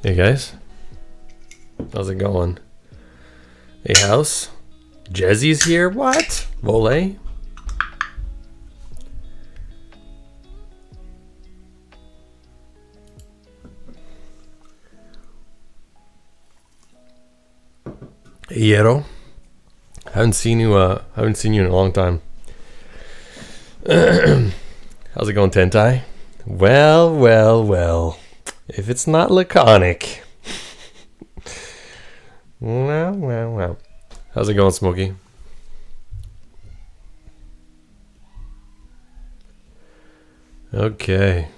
Hey guys, how's it going? Hey house, Jezzy's here. What? Vole? Hey Yero, haven't seen you in a long time. How's it going, Tentai? Well. If it's not laconic. Well. How's it going, Smokey? Okay.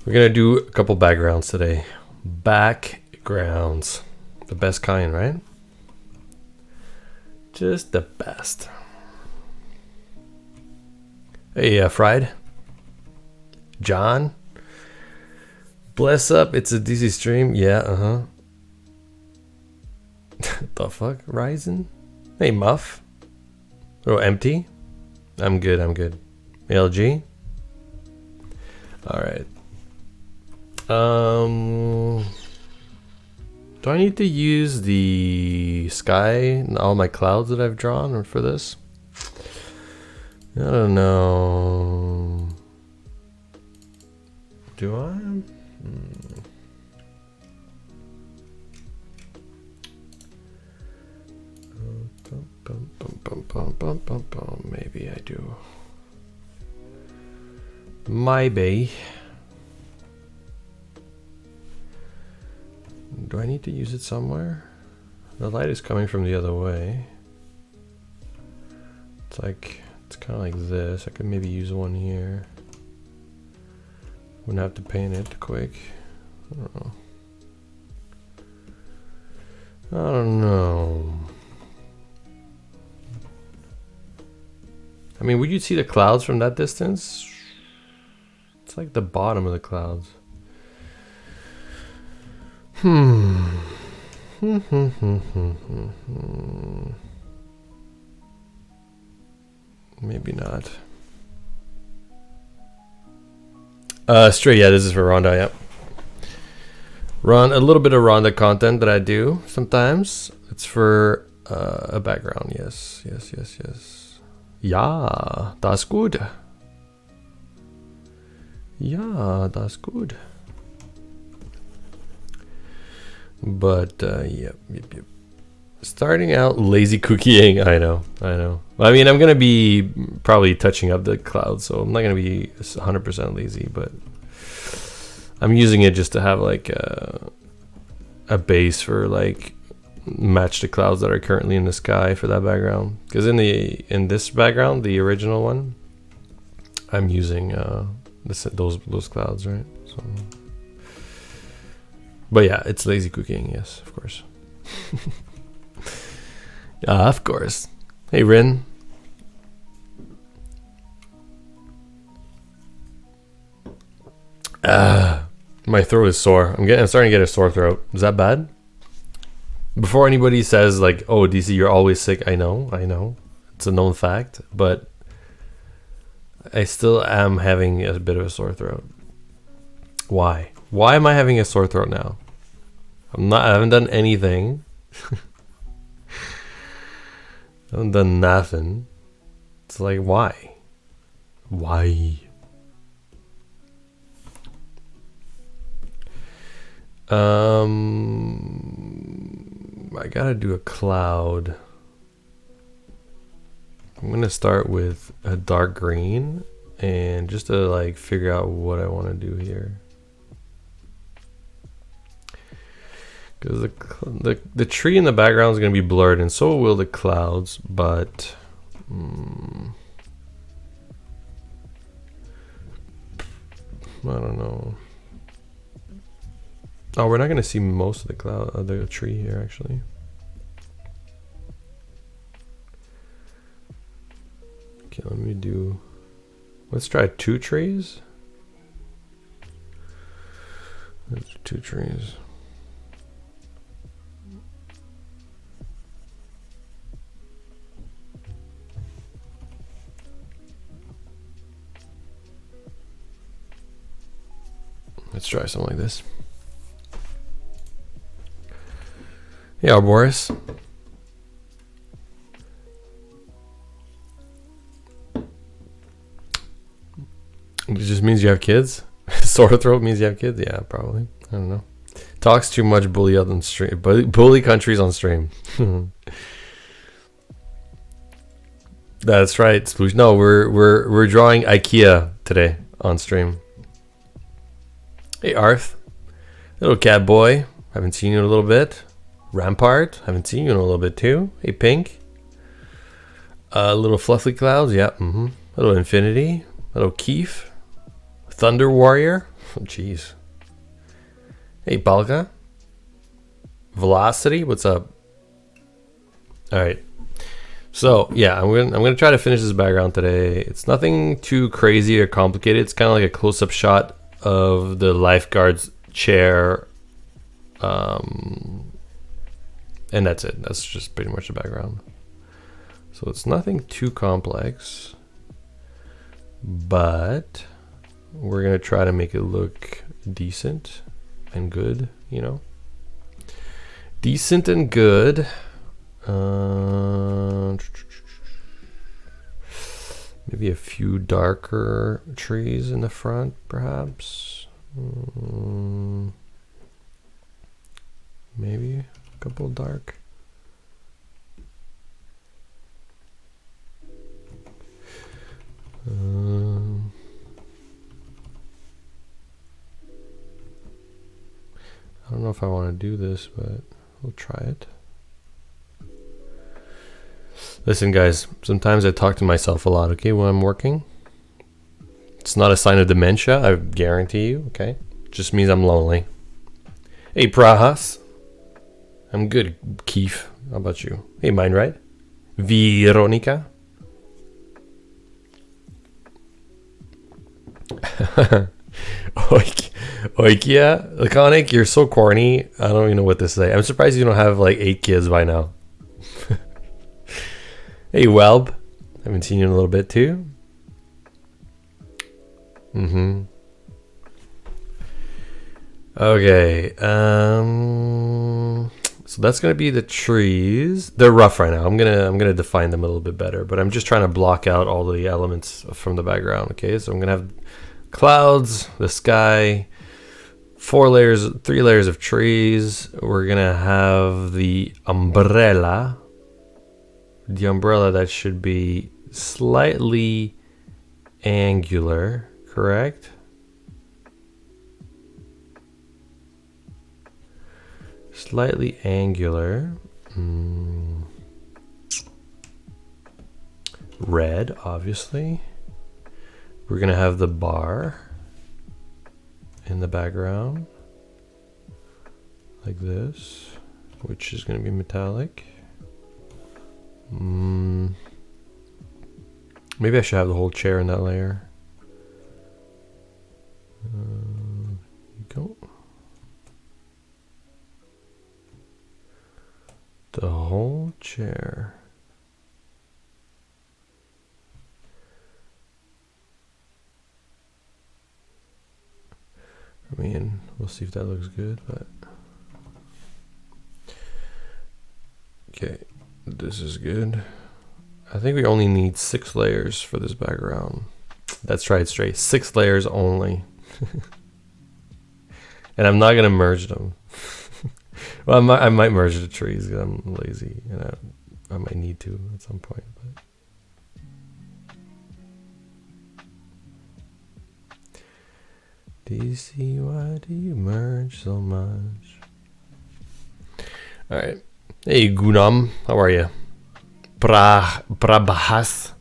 We're gonna do a couple backgrounds today. Backgrounds. The best kind, right? Just the best. Hey, Fried. John. Bless up, it's a DC stream. Yeah, the fuck? Ryzen? Hey, Muff. Oh, empty? I'm good. LG? Alright. Do I need to use the sky and all my clouds that I've drawn for this? I don't know. Do I? Maybe I do. Maybe. Do I need to use it somewhere? The light is coming from the other way. It's kind of like this. I could maybe use one here. Wouldn't have to paint it quick. I don't know. I mean, would you see the clouds from that distance? It's like the bottom of the clouds. Maybe not. Straight, yeah, this is for Rhonda, yep. A little bit of Rhonda content that I do sometimes. It's for a background, yes. Ja, das gut. Ja, das gut. But, yep. Starting out lazy cookieing, I know. I mean, I'm gonna be probably touching up the clouds, so I'm not gonna be 100% lazy, but I'm using it just to have like a base for like match the clouds that are currently in the sky for that background. Because in this background, the original one, I'm using those clouds, right? So, but yeah, it's lazy cooking, yes, of course. Of course. Hey, Rin. My throat is sore. I'm starting to get a sore throat. Is that bad? Before anybody says like, "Oh, DC, you're always sick," I know. It's a known fact, but I still am having a bit of a sore throat. Why? Why am I having a sore throat now? I haven't done anything. I haven't done nothing. It's like, why? I gotta do a cloud. I'm gonna start with a dark green and just to like figure out what I want to do here. Because the tree in the background is going to be blurred, and so will the clouds, but I don't know. Oh, we're not going to see most of the tree here, actually. Okay, let's try 2 trees. There's 2 trees. try something like this. Yeah, Boris. It just means you have kids. Sore throat means you have kids. Yeah, probably. I don't know. Talks too much, bully on stream. Bully countries on stream. That's right, Sploosh. No, we're drawing IKEA today on stream. Hey, Arth. Little cat boy. Haven't seen you in a little bit. Rampart. Haven't seen you in a little bit too. Hey, Pink. Little Fluffy Clouds. Yeah. Little Infinity. Little Keef. Thunder Warrior. Oh, jeez. Hey, Balka. Velocity. What's up? All right. So yeah, I'm gonna try to finish this background today. It's nothing too crazy or complicated. It's kind of like a close-up shot of the lifeguard's chair, and that's it. That's just pretty much the background. So it's nothing too complex, but we're gonna try to make it look decent and good. You know, decent and good. Maybe a few darker trees in the front, perhaps. Maybe a couple dark. I don't know if I want to do this, but we'll try it. Listen, guys, sometimes I talk to myself a lot, okay, when I'm working. It's not a sign of dementia, I guarantee you, okay? It just means I'm lonely. Hey, Prahas. I'm good, Keith. How about you? Hey, Mind Right? Veronica? Oikia? Laconic, you're so corny. I don't even know what to say. I'm surprised you don't have like 8 kids by now. Hey, Welb. Haven't seen you in a little bit, too. Okay. So that's gonna be the trees. They're rough right now. I'm gonna define them a little bit better, but I'm just trying to block out all the elements from the background. Okay, so I'm gonna have clouds, the sky, 3 layers of trees. We're gonna have the umbrella. The umbrella that should be slightly angular, correct? Slightly angular. Red, obviously. We're gonna have the bar in the background, like this, which is gonna be metallic. Maybe I should have the whole chair in that layer. There you go. The whole chair. I mean, we'll see if that looks good, but okay. This is good. I think we only need 6 layers for this background. That's right, straight. 6 layers only. And I'm not gonna merge them. Well, I might merge the trees because I'm lazy, and I might need to at some point. But DC, why do you merge so much? All right. Hey, Gunam, how are you? Prabhas.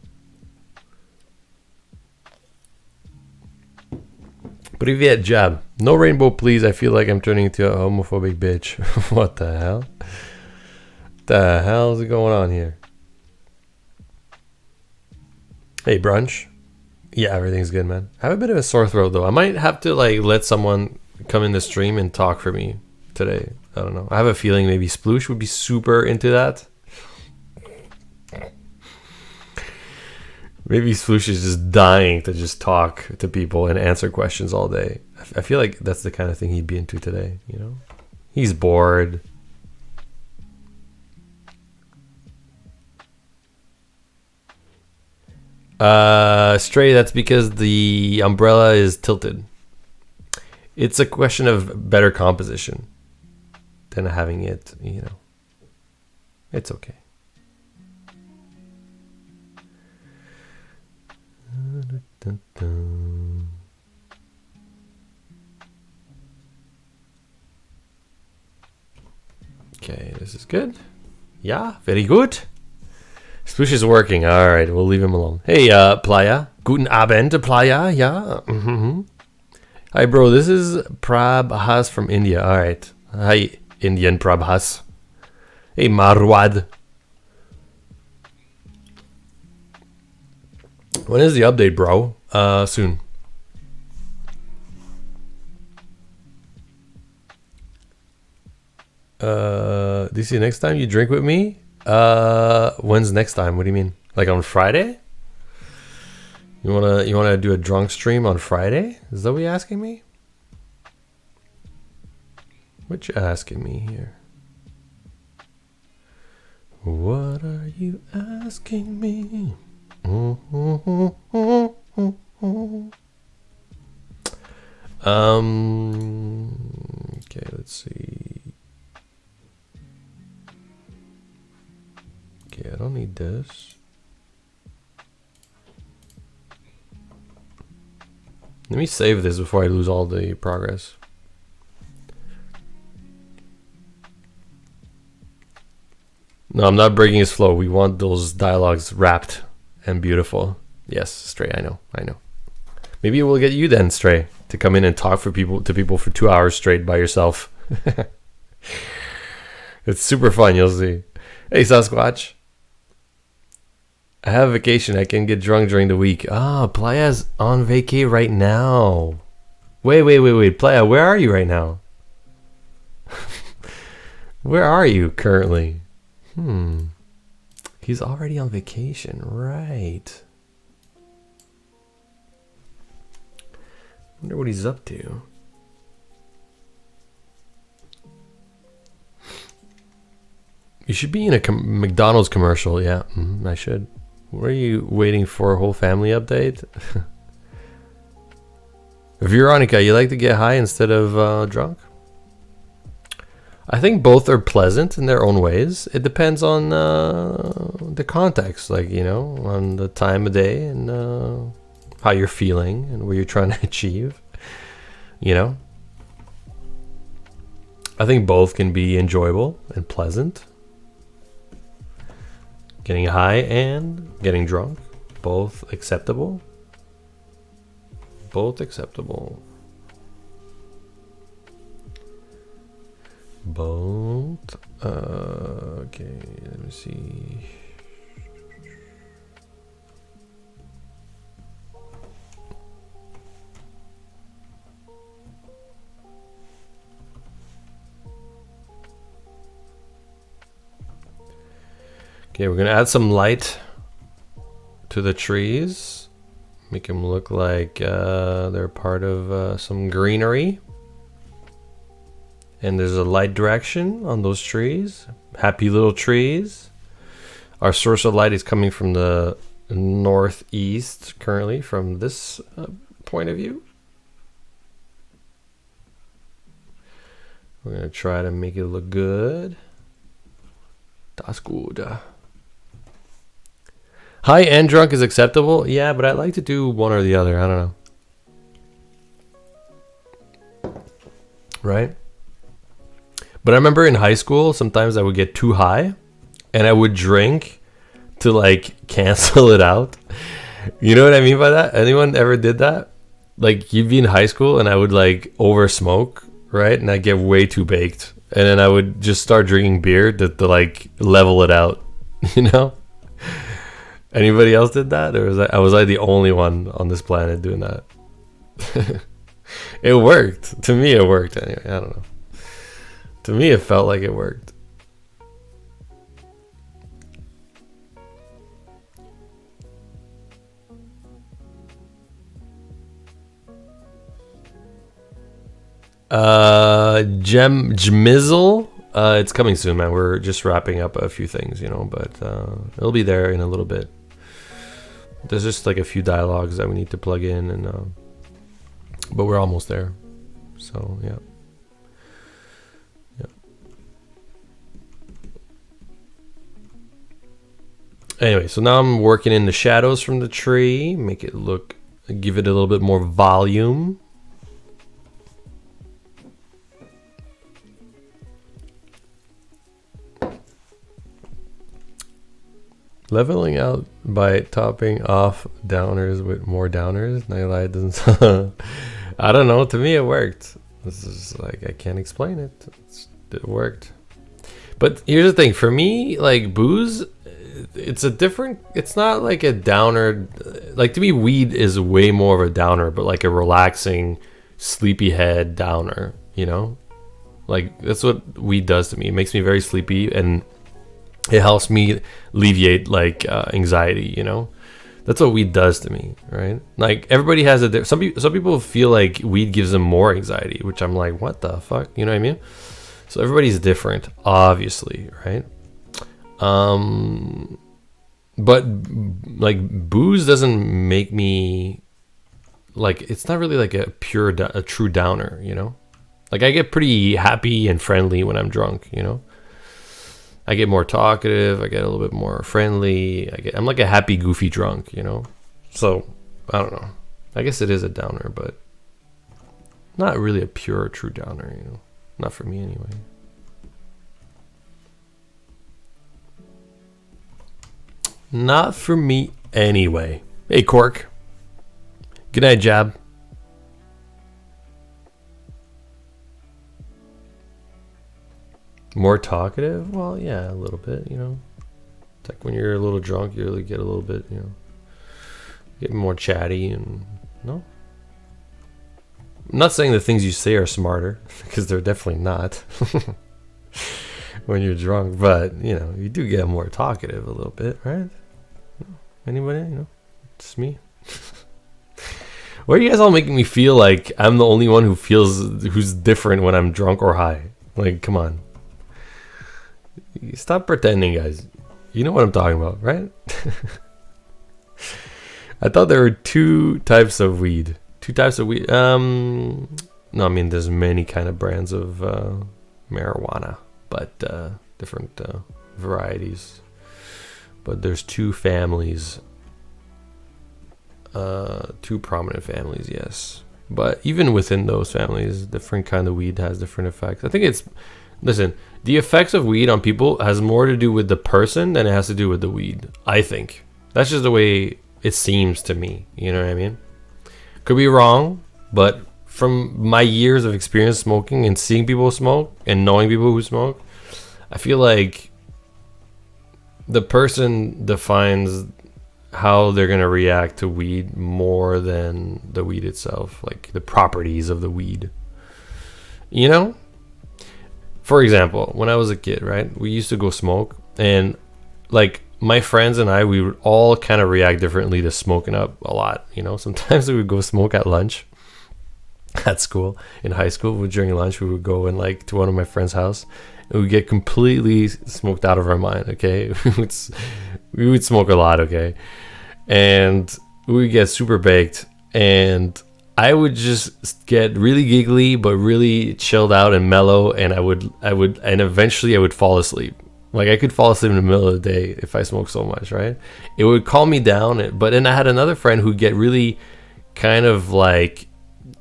Привет, Jab. No rainbow, please. I feel like I'm turning into a homophobic bitch. What the hell? What the hell is going on here? Hey, Brunch. Yeah, everything's good, man. I have a bit of a sore throat, though. I might have to, like, let someone come in the stream and talk for me today. I don't know. I have a feeling maybe Sploosh would be super into that. Maybe Sploosh is just dying to just talk to people and answer questions all day. I feel like that's the kind of thing he'd be into today, you know? He's bored. Stray, that's because the umbrella is tilted. It's a question of better composition than having it, you know. It's okay. Okay, this is good. Yeah, very good. Sploosh is working. All right, we'll leave him alone. Hey, Playa. Guten Abend, Playa. Yeah. Hi, bro. This is Prabhas from India. All right. Hi, Indian Prabhas. Hey, Marwad. When is the update, bro? Soon. Do you see next time you drink with me? When's next time? What do you mean? Like on Friday? You wanna do a drunk stream on Friday? Is that what you're asking me? What you asking me here? What are you asking me? Okay, let's see. Okay, I don't need this. Let me save this before I lose all the progress. No, I'm not breaking his flow. We want those dialogues wrapped and beautiful. Yes, Stray, I know. Maybe we'll get you then, Stray, to come in and talk to people for 2 hours straight by yourself. It's super fun, you'll see. Hey, Sasquatch. I have a vacation. I can get drunk during the week. Ah, Playa's on vacay right now. Wait. Playa, where are you right now? Where are you currently? He's already on vacation, right? Wonder what he's up to. You should be in a McDonald's commercial. Yeah, I should. What are you waiting for? A whole family update? Veronica, you like to get high instead of drunk? I think both are pleasant in their own ways. It depends on the context, like, you know, on the time of day and how you're feeling and what you're trying to achieve, you know. I think both can be enjoyable and pleasant. Getting high and getting drunk, both acceptable. Both acceptable. Both. Okay, let me see. Okay, we're gonna add some light to the trees. Make them look like they're part of some greenery. And there's a light direction on those trees. Happy little trees. Our source of light is coming from the northeast currently, from this point of view. We're gonna try to make it look good. That's good. High and drunk is acceptable. Yeah, but I like to do one or the other. I don't know. Right? But I remember in high school, sometimes I would get too high and I would drink to like cancel it out. You know what I mean by that? Anyone ever did that? Like, you'd be in high school and I would like over smoke, right? And I'd get way too baked. And then I would just start drinking beer to like level it out, you know? Anybody else did that? Or was I the only one on this planet doing that? It worked. To me, it worked anyway. I don't know. To me, it felt like it worked. Jmizzle. It's coming soon, man. We're just wrapping up a few things, you know, but it'll be there in a little bit. There's just like a few dialogues that we need to plug in, and but we're almost there. So yeah. Anyway, so now I'm working in the shadows from the tree, make it look, give it a little bit more volume. Leveling out by topping off downers with more downers. Nightlight doesn't. I don't know. To me, it worked. This is like, I can't explain it. It worked. But here's the thing. For me, like booze, it's a different. It's not like a downer. Like to me, weed is way more of a downer, but like a relaxing, sleepyhead downer. You know, like that's what weed does to me. It makes me very sleepy, and it helps me alleviate like anxiety. You know, that's what weed does to me, right? Like everybody has a some people feel like weed gives them more anxiety, which I'm like, what the fuck? You know what I mean? So everybody's different, obviously, right? But like booze doesn't make me like, it's not really like a true downer, you know? Like I get pretty happy and friendly when I'm drunk, you know? I get more talkative, I get a little bit more friendly, I'm like a happy, goofy drunk, you know? So, I don't know. I guess it is a downer, but not really a pure, true downer, you know? Not for me anyway. Not for me anyway. Hey, Cork. Good night, Jab. More talkative? Well, yeah, a little bit, you know. It's like when you're a little drunk, you really get a little bit, you know, get more chatty and, no. I'm not saying the things you say are smarter, because they're definitely not when you're drunk, but, you know, you do get more talkative a little bit, right? Anybody? You know, it's me. Why are you guys all making me feel like I'm the only one who's different when I'm drunk or high? Like, come on. Stop pretending, guys. You know what I'm talking about, right? I thought there were two types of weed. No, I mean, there's many kind of brands of marijuana, but different varieties. But there's two families, two prominent families, yes. But even within those families, different kind of weed has different effects. I think it's, listen, the effects of weed on people has more to do with the person than it has to do with the weed, I think. That's just the way it seems to me, you know what I mean? Could be wrong, but from my years of experience smoking and seeing people smoke and knowing people who smoke, I feel like the person defines how they're going to react to weed more than the weed itself, like the properties of the weed. You know? For example, when I was a kid, right, we used to go smoke, and like my friends and I, we would all kind of react differently to smoking up a lot. You know, sometimes we would go smoke at lunch at school. In high school, during lunch, we would go like to one of my friend's house, and we would get completely smoked out of our mind. Okay, we would smoke a lot. Okay, and we would get super baked, and I would just get really giggly, but really chilled out and mellow, and and eventually I would fall asleep. Like I could fall asleep in the middle of the day if I smoked so much, right? It would calm me down, but then I had another friend who'd get really kind of like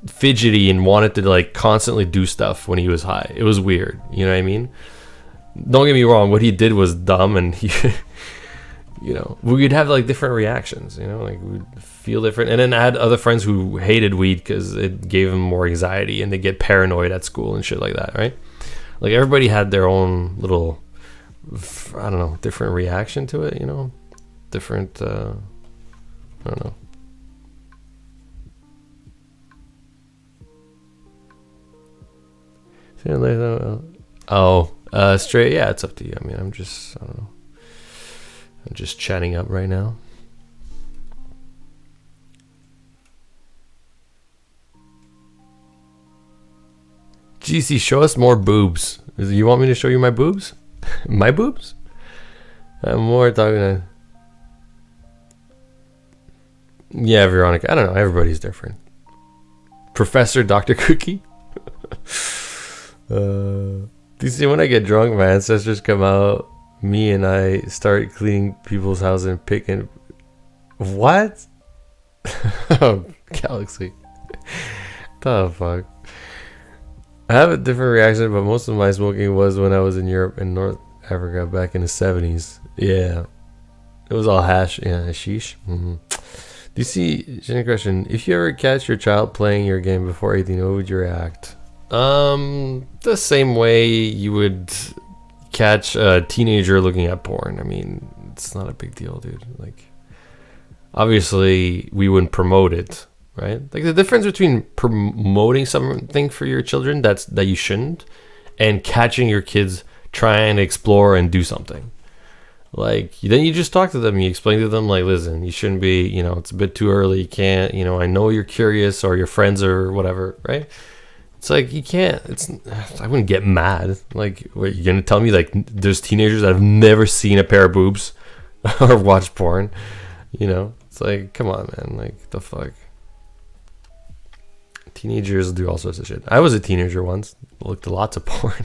fidgety and wanted to like constantly do stuff when he was high. It was weird, you know what I mean? Don't get me wrong, what he did was dumb, and he you know, we'd have like different reactions, you know, like we'd feel different. And then I had other friends who hated weed because it gave them more anxiety, and they get paranoid at school and shit like that, right? Like everybody had their own little, I don't know, different reaction to it, you know, different, I don't know. Straight, yeah, it's up to you. I mean, I don't know. I'm just chatting up right now. GC, show us more boobs. You want me to show you my boobs? My boobs? I'm more talking to... Yeah, Veronica. I don't know. Everybody's different. Professor Dr. Cookie? Do you see when I get drunk, my ancestors come out, me and I start cleaning people's houses and picking... What? Oh, Galaxy. The fuck? I have a different reaction, but most of my smoking was when I was in Europe and North Africa back in the 70s. Yeah. It was all hash. Yeah, hashish. Mm-hmm. Do you see, Jenny question, if you ever catch your child playing your game before 18, what would you react? The same way you would catch a teenager looking at porn. I mean, it's not a big deal, dude. Like, obviously, we wouldn't promote it, right? Like, the difference between promoting something for your children that you shouldn't, and catching your kids trying to explore and do something. Like, then you just talk to them, you explain to them, like, listen, you shouldn't be, it's a bit too early, you can't, I know you're curious, or your friends or whatever, right? It's like, you can't, I wouldn't get mad. Like, what, you're gonna tell me, like, there's teenagers that have never seen a pair of boobs or watched porn, It's like, come on, man, like, the fuck. Teenagers do all sorts of shit. I was a teenager once, looked at lots of porn.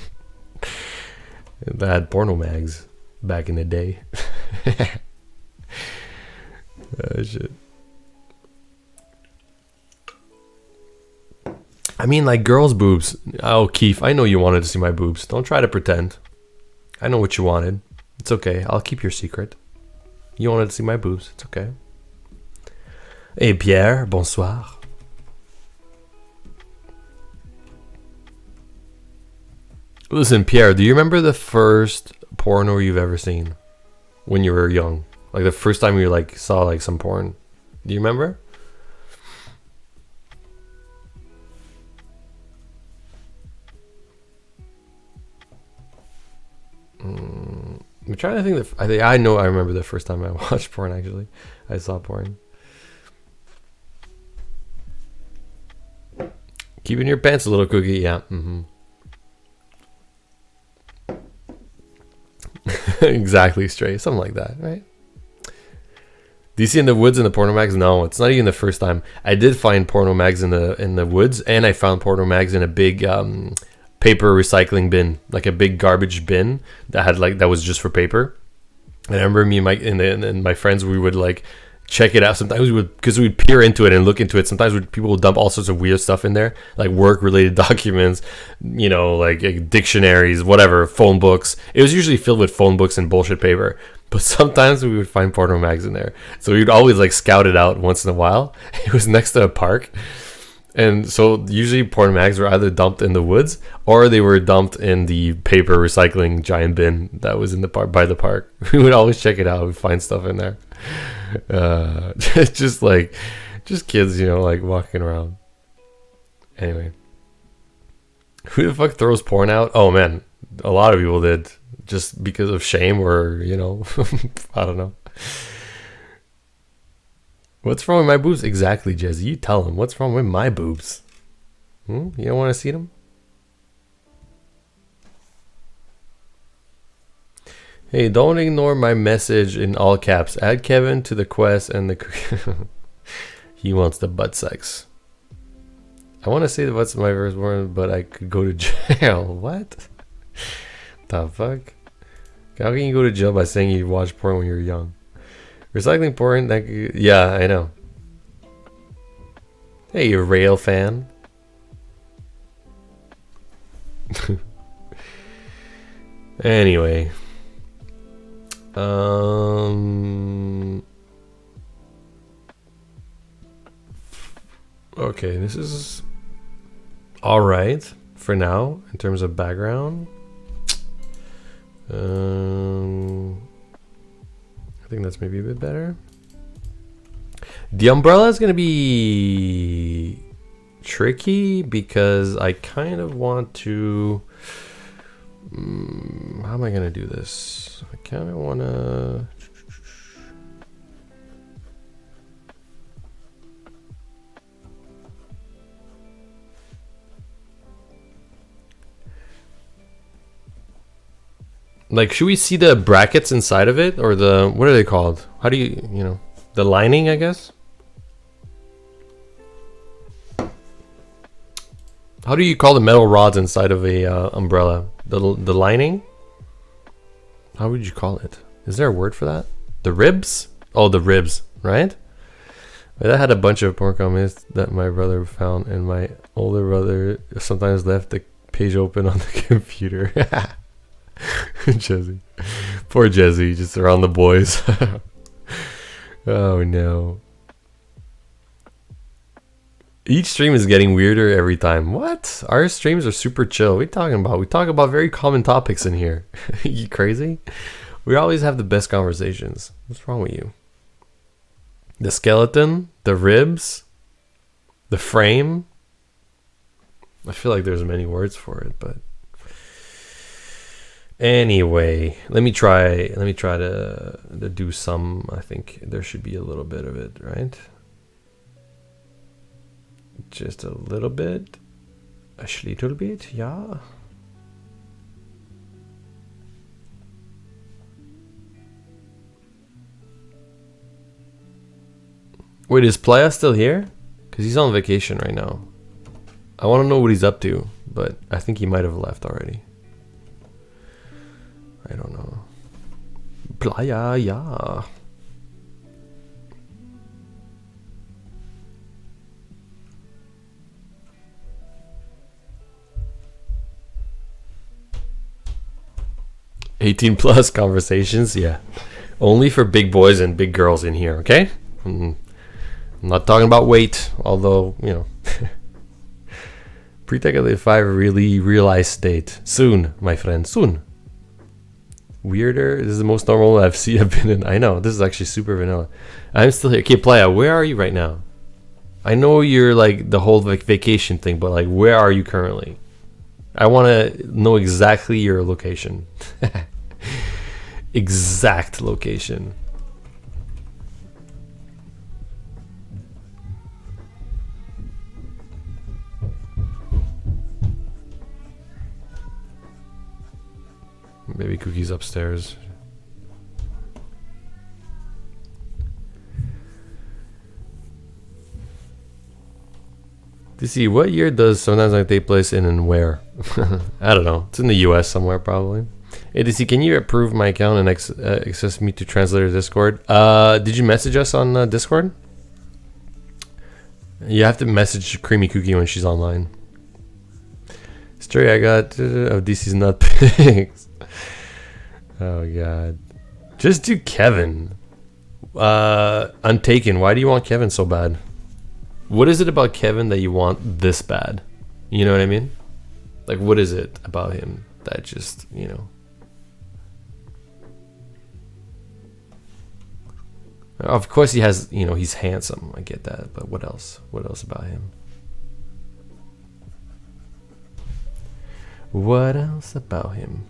I had porno mags back in the day. Oh, shit. I mean, like, girls' boobs. Oh, Keith, I know you wanted to see my boobs. Don't try to pretend. I know what you wanted. It's okay. I'll keep your secret. You wanted to see my boobs. It's okay. Hey, Pierre. Bonsoir. Listen, Pierre, do you remember the first porno you've ever seen when you were young? Like, the first time you, like, saw, like, some porn. Do you remember? I'm trying to think. I know I remember the first time I watched porn, actually. I saw porn. Keep in your pants a little, Cookie. Yeah. Mm-hmm. Exactly, Stray. Something like that, right? Do you see in the woods in the porno mags? No, it's not even the first time. I did find porno mags in the woods, and I found porno mags in a big paper recycling bin, like a big garbage bin that was just for paper. And I remember me and my friends, we would like check it out. Sometimes we'd peer into it and look into it. Sometimes people would dump all sorts of weird stuff in there, like work related documents, like dictionaries, whatever, phone books. It was usually filled with phone books and bullshit paper. But sometimes we would find porno mags in there. So we'd always like scout it out once in a while. It was next to a park. And so usually porn mags were either dumped in the woods or they were dumped in the paper recycling giant bin that was in the park by the park. We would always check it out. We'd find stuff in there. Just kids, like walking around. Anyway. Who the fuck throws porn out? Oh man, a lot of people did. Just because of shame or, I don't know. What's wrong with my boobs? Exactly, Jezzy. You tell him. What's wrong with my boobs? You don't want to see them? Hey, don't ignore my message in all caps. Add Kevin to the quest and the... He wants the butt sex. I want to say what's my first word, but I could go to jail. What? The fuck? How can you go to jail by saying you watched porn when you were young? Recycling porn, yeah, I know. Hey, you rail fan. Anyway. Okay, this is alright for now in terms of background. I think that's maybe a bit better. The umbrella is going to be tricky because I kind of want to... how am I going to do this? I kind of want to... Like, should we see the brackets inside of it, or the, what are they called? How do you, the lining, I guess? How do you call the metal rods inside of a umbrella? The lining? How would you call it? Is there a word for that? The ribs? Oh, the ribs, right? I had a bunch of porn comments that my brother found, and my older brother sometimes left the page open on the computer. Jesse. Poor Jesse, just around the boys. Oh no. Each stream is getting weirder every time. What? Our streams are super chill. What are you talking about? We talk about very common topics in here. You crazy? We always have the best conversations. What's wrong with you? The skeleton, the ribs, the frame. I feel like there's many words for it, but anyway, let me try to do some. I think there should be a little bit of it, right? Just a little bit. A little bit, yeah. Wait, is Playa still here? Because he's on vacation right now. I want to know what he's up to, but I think he might have left already. I don't know. Playa, yeah. +18 conversations, yeah. Only for big boys and big girls in here, okay? I'm not talking about weight, although, Pre-tech of the 5 really realized state. Soon, my friend, soon. Weirder, this is the most normal I've been in. I know, this is actually super vanilla. I'm still here. Okay, Playa, where are you right now? I know you're like the whole vacation thing, but like, where are you currently? I want to know exactly your location. Exact location. Maybe Cookie's upstairs. To see what year does Sometimes Like take place in and where? I don't know. It's in the US somewhere probably. Hey DC, can you approve my account and access me to Translator Discord? Did you message us on Discord? You have to message Creamy Cookie when she's online. Story I got of DC's nut pics. Oh god. Just do Kevin. Untaken. Why do you want Kevin so bad? What is it about Kevin that you want this bad? You know what I mean? Like, what is it about him that just, Of course he has, he's handsome. I get that. But what else? What else about him? What else about him?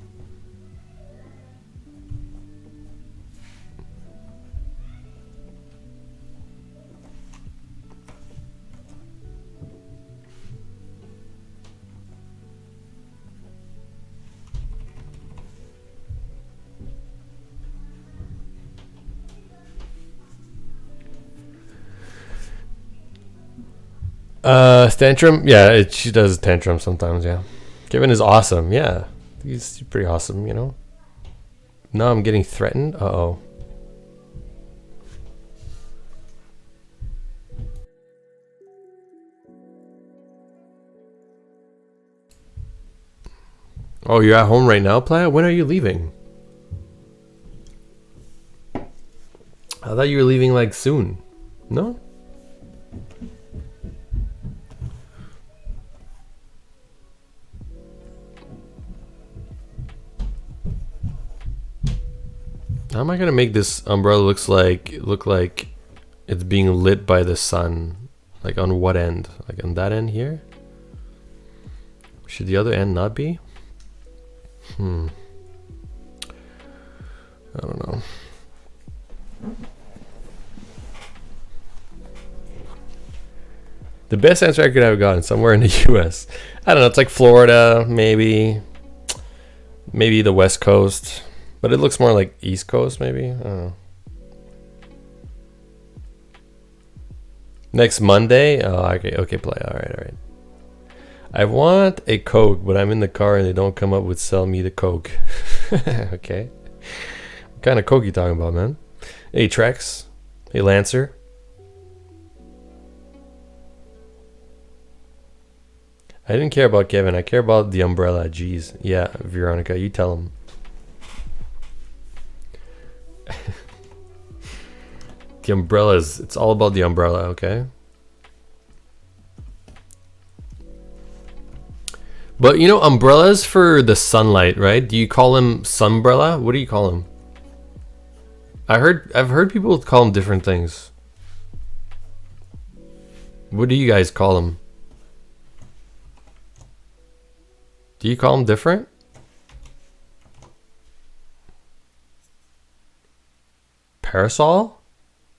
Tantrum? Yeah, she does tantrum sometimes, yeah. Kevin is awesome, yeah. He's pretty awesome, Now I'm getting threatened. Uh-oh. Oh, you're at home right now, Playa? When are you leaving? I thought you were leaving like soon. No? How am I gonna make this umbrella look like it's being lit by the sun? Like on what end? Like on that end here? Should the other end not be? I don't know. The best answer I could have gotten somewhere in the US. I don't know, it's like Florida, maybe. Maybe the West Coast, but it looks more like East Coast, maybe. I don't know. Next Monday? Oh, okay, play. All right. I want a Coke, but I'm in the car and they don't come up with sell me the Coke. Okay. What kind of Coke you talking about, man? Hey, Trex. Hey, Lancer. I didn't care about Kevin. I care about the umbrella. Jeez. Yeah, Veronica, you tell him. The umbrellas. It's all about the umbrella, okay? But you know, umbrellas for the sunlight, right? Do you call them sunbrella? What do you call them? I've heard people call them different things. What do you guys call them? Do you call them different? Parasol?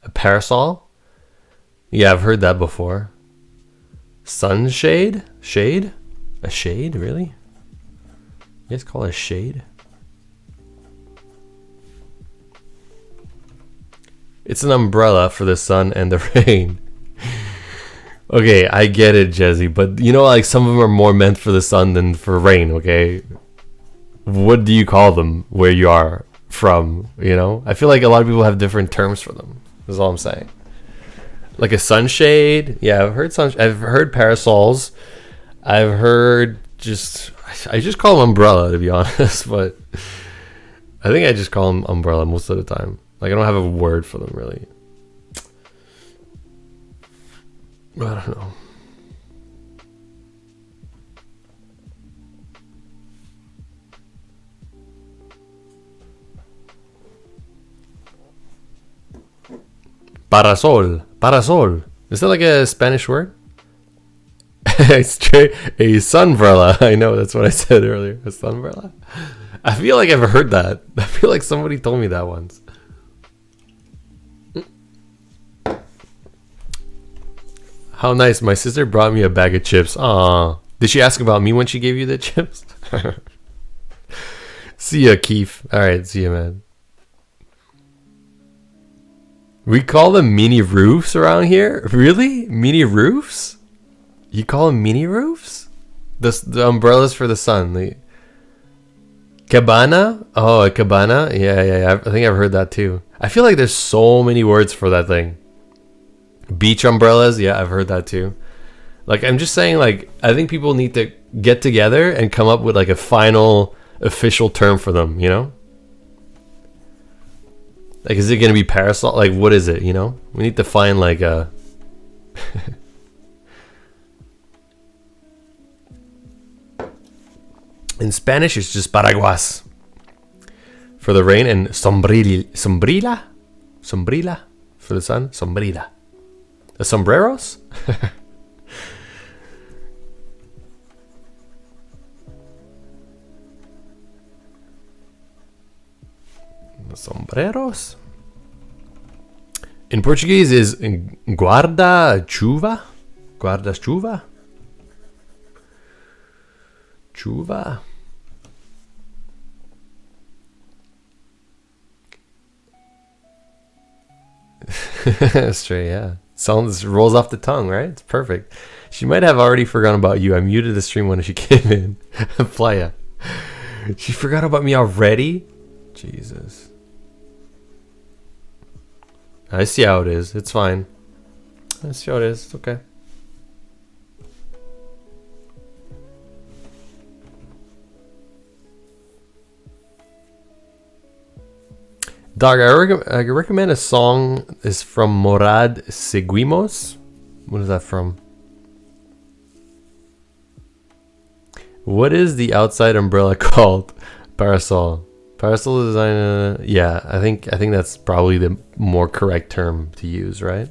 A parasol? Yeah, I've heard that before. Sunshade? Shade? A shade? Really? You guys call it a shade? It's an umbrella for the sun and the rain. Okay, I get it, Jesse, but you know, like some of them are more meant for the sun than for rain, okay? What do you call them where you are from, you know? I feel like a lot of people have different terms for them. That's all I'm saying. Like a sunshade. Yeah, I've heard parasols. I've heard I just call them umbrella, to be honest, but I think I just call them umbrella most of the time. Like I don't have a word for them really. I don't know. Parasol. Is that like a Spanish word? It's straight a sunbrella. I know, that's what I said earlier. A sunbrella. I feel like I've heard that. I feel like somebody told me that once. How nice. My sister brought me a bag of chips. Aw. Did she ask about me when she gave you the chips? See ya, Keith. Alright, see ya, man. We call them mini roofs around here? Really? Mini roofs? You call them mini roofs? The umbrellas for the sun. The cabana? Oh, a cabana? Yeah. I think I've heard that too. I feel like there's so many words for that thing. Beach umbrellas? Yeah, I've heard that too. Like, I'm just saying, like, I think people need to get together and come up with like a final official term for them, you know? Like, is it going to be parasol? Like, what is it, you know? We need to find like a... In Spanish, it's just paraguas for the rain, and sombrilla for the sun. Sombrilla. The sombreros? The sombreros. In Portuguese is guarda-chuva. Guarda-chuva. Chuva. Straight, yeah. Sounds rolls off the tongue, right? It's perfect. She might have already forgotten about you. I muted the stream when she came in. Playa. She forgot about me already? Jesus. I see how it is. It's fine. I see how it is. It's okay. Dog, I recommend a song is from Morad Seguimos. What is that from? What is the outside umbrella called? Parasol. Parasol design. Yeah, I think that's probably the more correct term to use, right?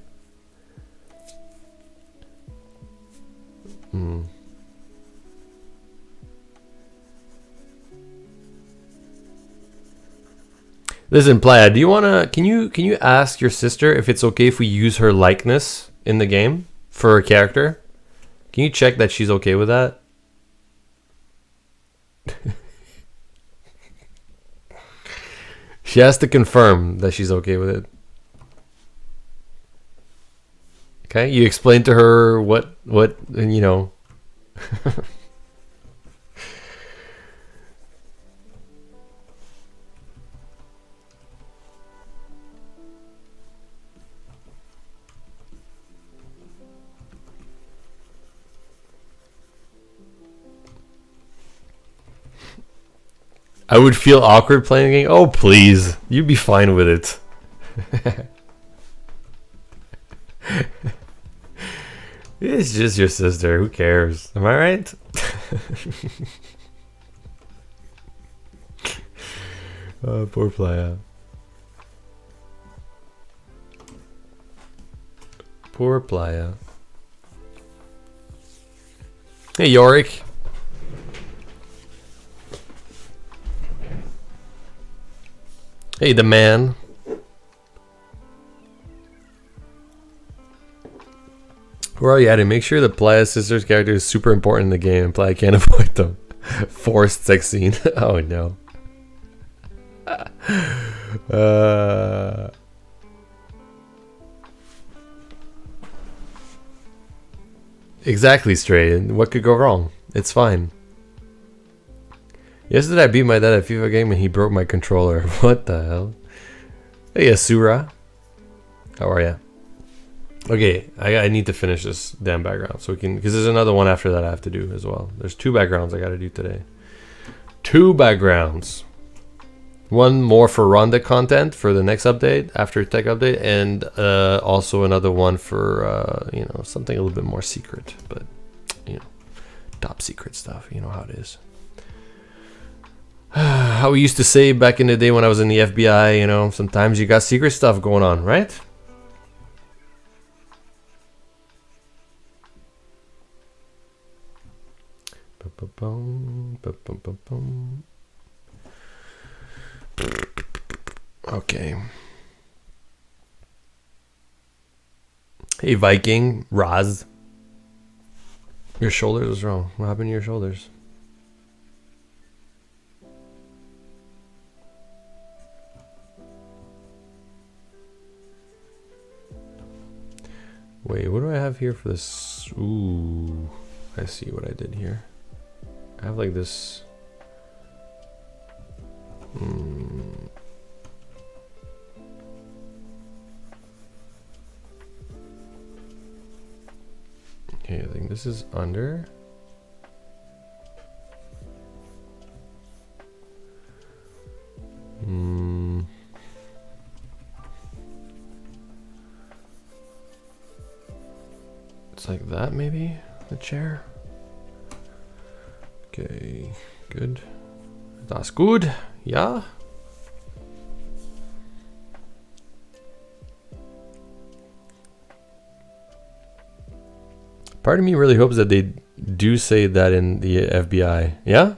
Listen, Playa, do you wanna? Can you ask your sister if it's okay if we use her likeness in the game for her character? Can you check that she's okay with that? She has to confirm that she's okay with it. Okay, you explain to her what you know. I would feel awkward playing a game. Oh, please. You'd be fine with it. It's just your sister. Who cares? Am I right? Poor Playa. Poor Playa. Hey, Yorick. Hey, the man. Where are you at? Make sure the Playa's sister's character is super important in the game and Playa can't avoid them. Forced sex scene. Oh no. Exactly, Stray. And what could go wrong? It's fine. Yesterday I beat my dad at a FIFA game and he broke my controller. What the hell? Hey, Asura. How are ya? Okay, I need to finish this damn background so we can, because there's another one after that I have to do as well. There's 2 backgrounds I got to do today. 2 backgrounds. One more for Ronda content for the next update after tech update, and also another one for you know, something a little bit more secret, but you know, top secret stuff. You know how it is. How we used to say back in the day when I was in the FBI, you know, sometimes you got secret stuff going on, right? Okay. Hey, Viking, Raz. Your shoulders was wrong. What happened to your shoulders? Wait, what do I have here for this? Ooh, I see what I did here. I have like this. Okay, I think this is under. It's like that, maybe, the chair. Okay, good. That's good, yeah. Part of me really hopes that they do say that in the FBI, yeah?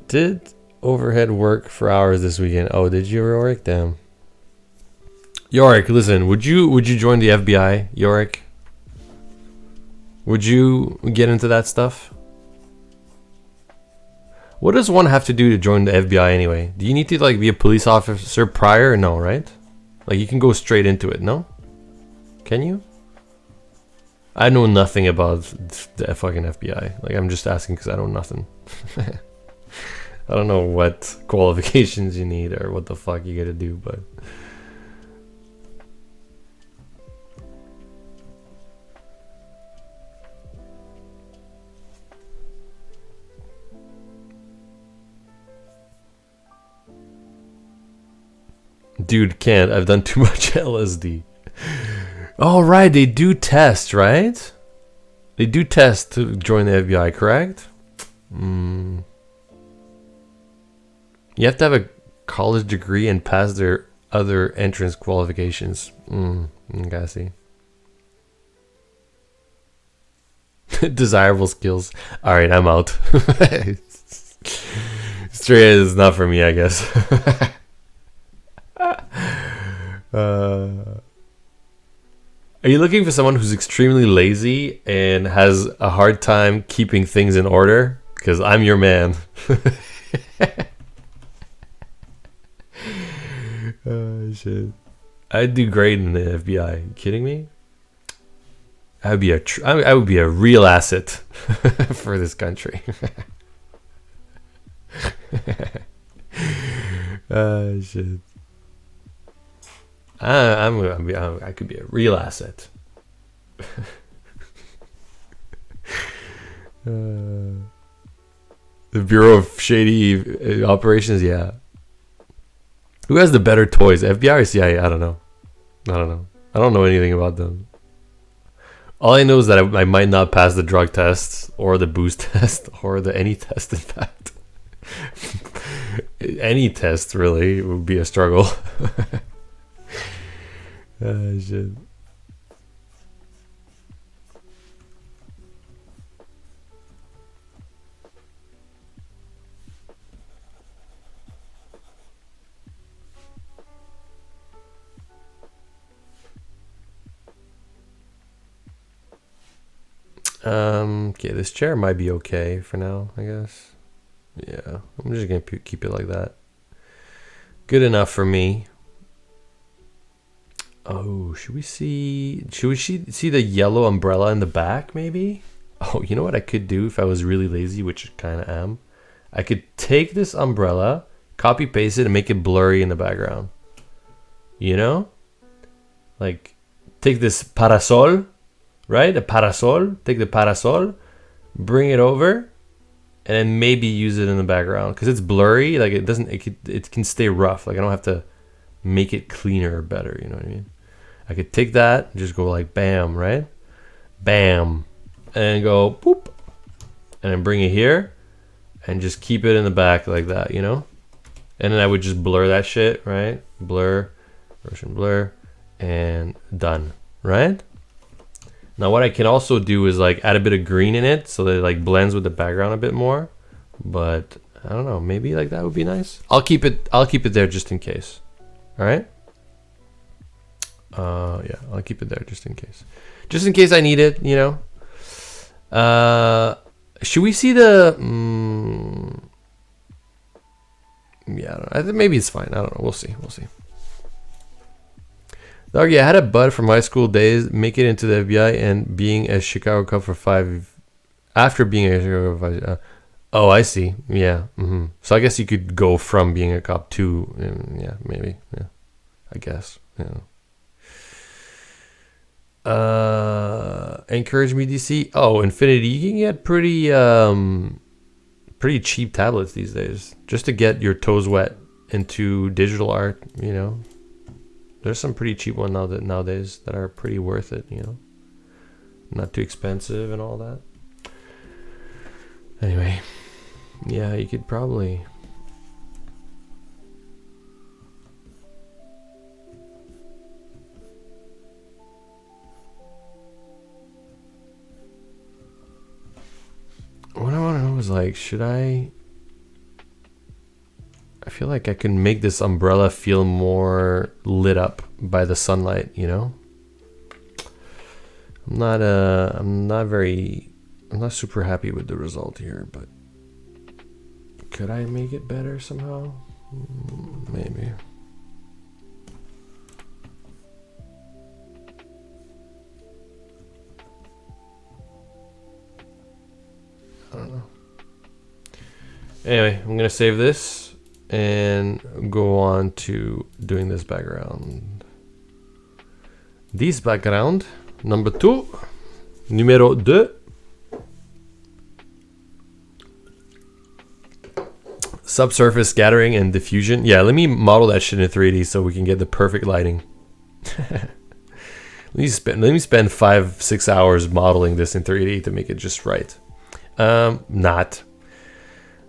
Did overhead work for hours this weekend? Oh, did you, Yorick? Damn. Yorick, listen, would you join the FBI, Yorick? Would you get into that stuff? What does one have to do to join the FBI anyway? Do you need to like be a police officer prior? No, right? Like you can go straight into it, no? Can you? I know nothing about the fucking FBI. Like I'm just asking because I know nothing. I don't know what qualifications you need or what the fuck you gotta do, but... Dude, can't. I've done too much LSD. Oh, right. They do test, right? They do test to join the FBI, correct? You have to have a college degree and pass their other entrance qualifications. Gotta see. Desirable skills. All right, I'm out. Straight is not for me, I guess. Are you looking for someone who's extremely lazy and has a hard time keeping things in order? because I'm your man. Oh shit! I'd do great in the FBI. You kidding me? I would be a real asset for this country. Shit. I could be a real asset. The Bureau of Shady Operations, yeah. Who has the better toys, FBI or CIA? I don't know. I don't know anything about them. All I know is that I might not pass the drug test or the booze test or the any test, in fact. Any test, really, would be a struggle. Shit. Okay, this chair might be okay for now, I guess. Yeah, I'm just gonna keep it like that. Good enough for me. Oh, should we see the yellow umbrella in the back, maybe? Oh, you know what I could do if I was really lazy, which I kind of am? I could take this umbrella, copy paste it, and make it blurry in the background. You know? Like, take this parasol, right? A parasol. Take the parasol, bring it over, and then maybe use it in the background. Because it's blurry, like it can stay rough. Like I don't have to make it cleaner or better, you know what I mean? I could take that and just go like bam, right? Bam. And go boop. And then bring it here and just keep it in the back like that, you know? And then I would just blur that shit, right? Blur, version blur, and done, right? Now what I can also do is like add a bit of green in it so that it like blends with the background a bit more. But I don't know, maybe like that would be nice. I'll keep it there just in case. All right. Yeah, I'll keep it there just in case. Just in case I need it, you know. Should we see the? Yeah, I don't know. I think maybe it's fine. I don't know. We'll see. Dog, yeah, I had a bud from high school days, make it into the FBI, and being a Chicago Cub for 5. After being a Chicago Cub for 5. Oh, I see. Yeah. So I guess you could go from being a cop to, yeah, maybe. Yeah, I guess. Yeah. Encourage me, DC. Oh, Infinity. You can get pretty cheap tablets these days just to get your toes wet into digital art. You know, there's some pretty cheap ones nowadays that are pretty worth it. You know, not too expensive and all that. Anyway, yeah, you could probably. What I want to know is like, should I feel like I can make this umbrella feel more lit up by the sunlight, you know? I'm not super happy with the result here, but could I make it better somehow? Maybe. I don't know. Anyway, I'm gonna save this and go on to doing this background. This background, number 2, numéro 2. Subsurface scattering and diffusion. Yeah, let me model that shit in 3D so we can get the perfect lighting. Let me spend 5-6 hours modeling this in 3D to make it just right. Not.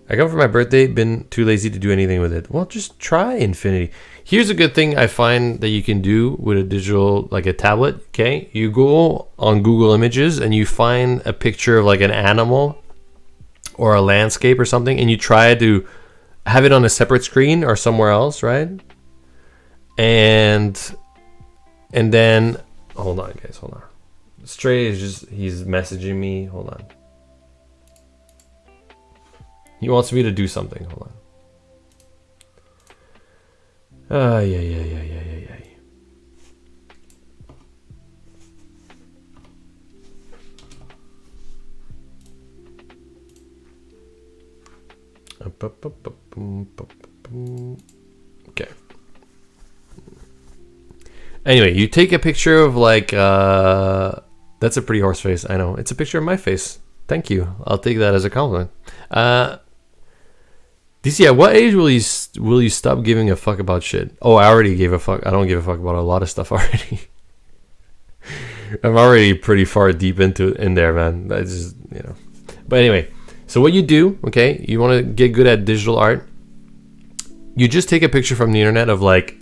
I come for my birthday, been too lazy to do anything with it. Well, just try Infinity. Here's a good thing I find that you can do with a digital, like a tablet, okay? You go on Google Images and you find a picture of like an animal or a landscape or something, and you try to have it on a separate screen or somewhere else, right? And then, hold on, guys, hold on. Stray is just, he's messaging me, hold on. He wants me to do something. Hold on. Yeah. Okay. Anyway, you take a picture of like that's a pretty horse face. I know. It's a picture of my face. Thank you. I'll take that as a compliment. DC, at what age will you stop giving a fuck about shit? Oh, I already gave a fuck. I don't give a fuck about a lot of stuff already. I'm already pretty far deep in there, man. I just, you know. But anyway, so what you do, okay? You want to get good at digital art. You just take a picture from the internet of like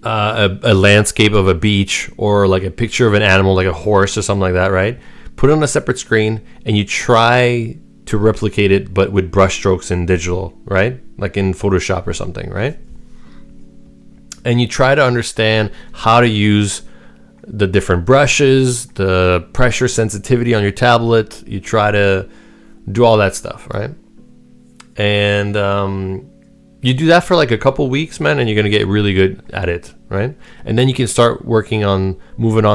a landscape of a beach, or like a picture of an animal, like a horse or something like that, right? Put it on a separate screen, and you try to replicate it, but with brush strokes in digital, right? Like in Photoshop or something, right? And you try to understand how to use the different brushes, the pressure sensitivity on your tablet. You try to do all that stuff, right? And you do that for like a couple weeks, man, and you're gonna get really good at it, right? And then you can start moving on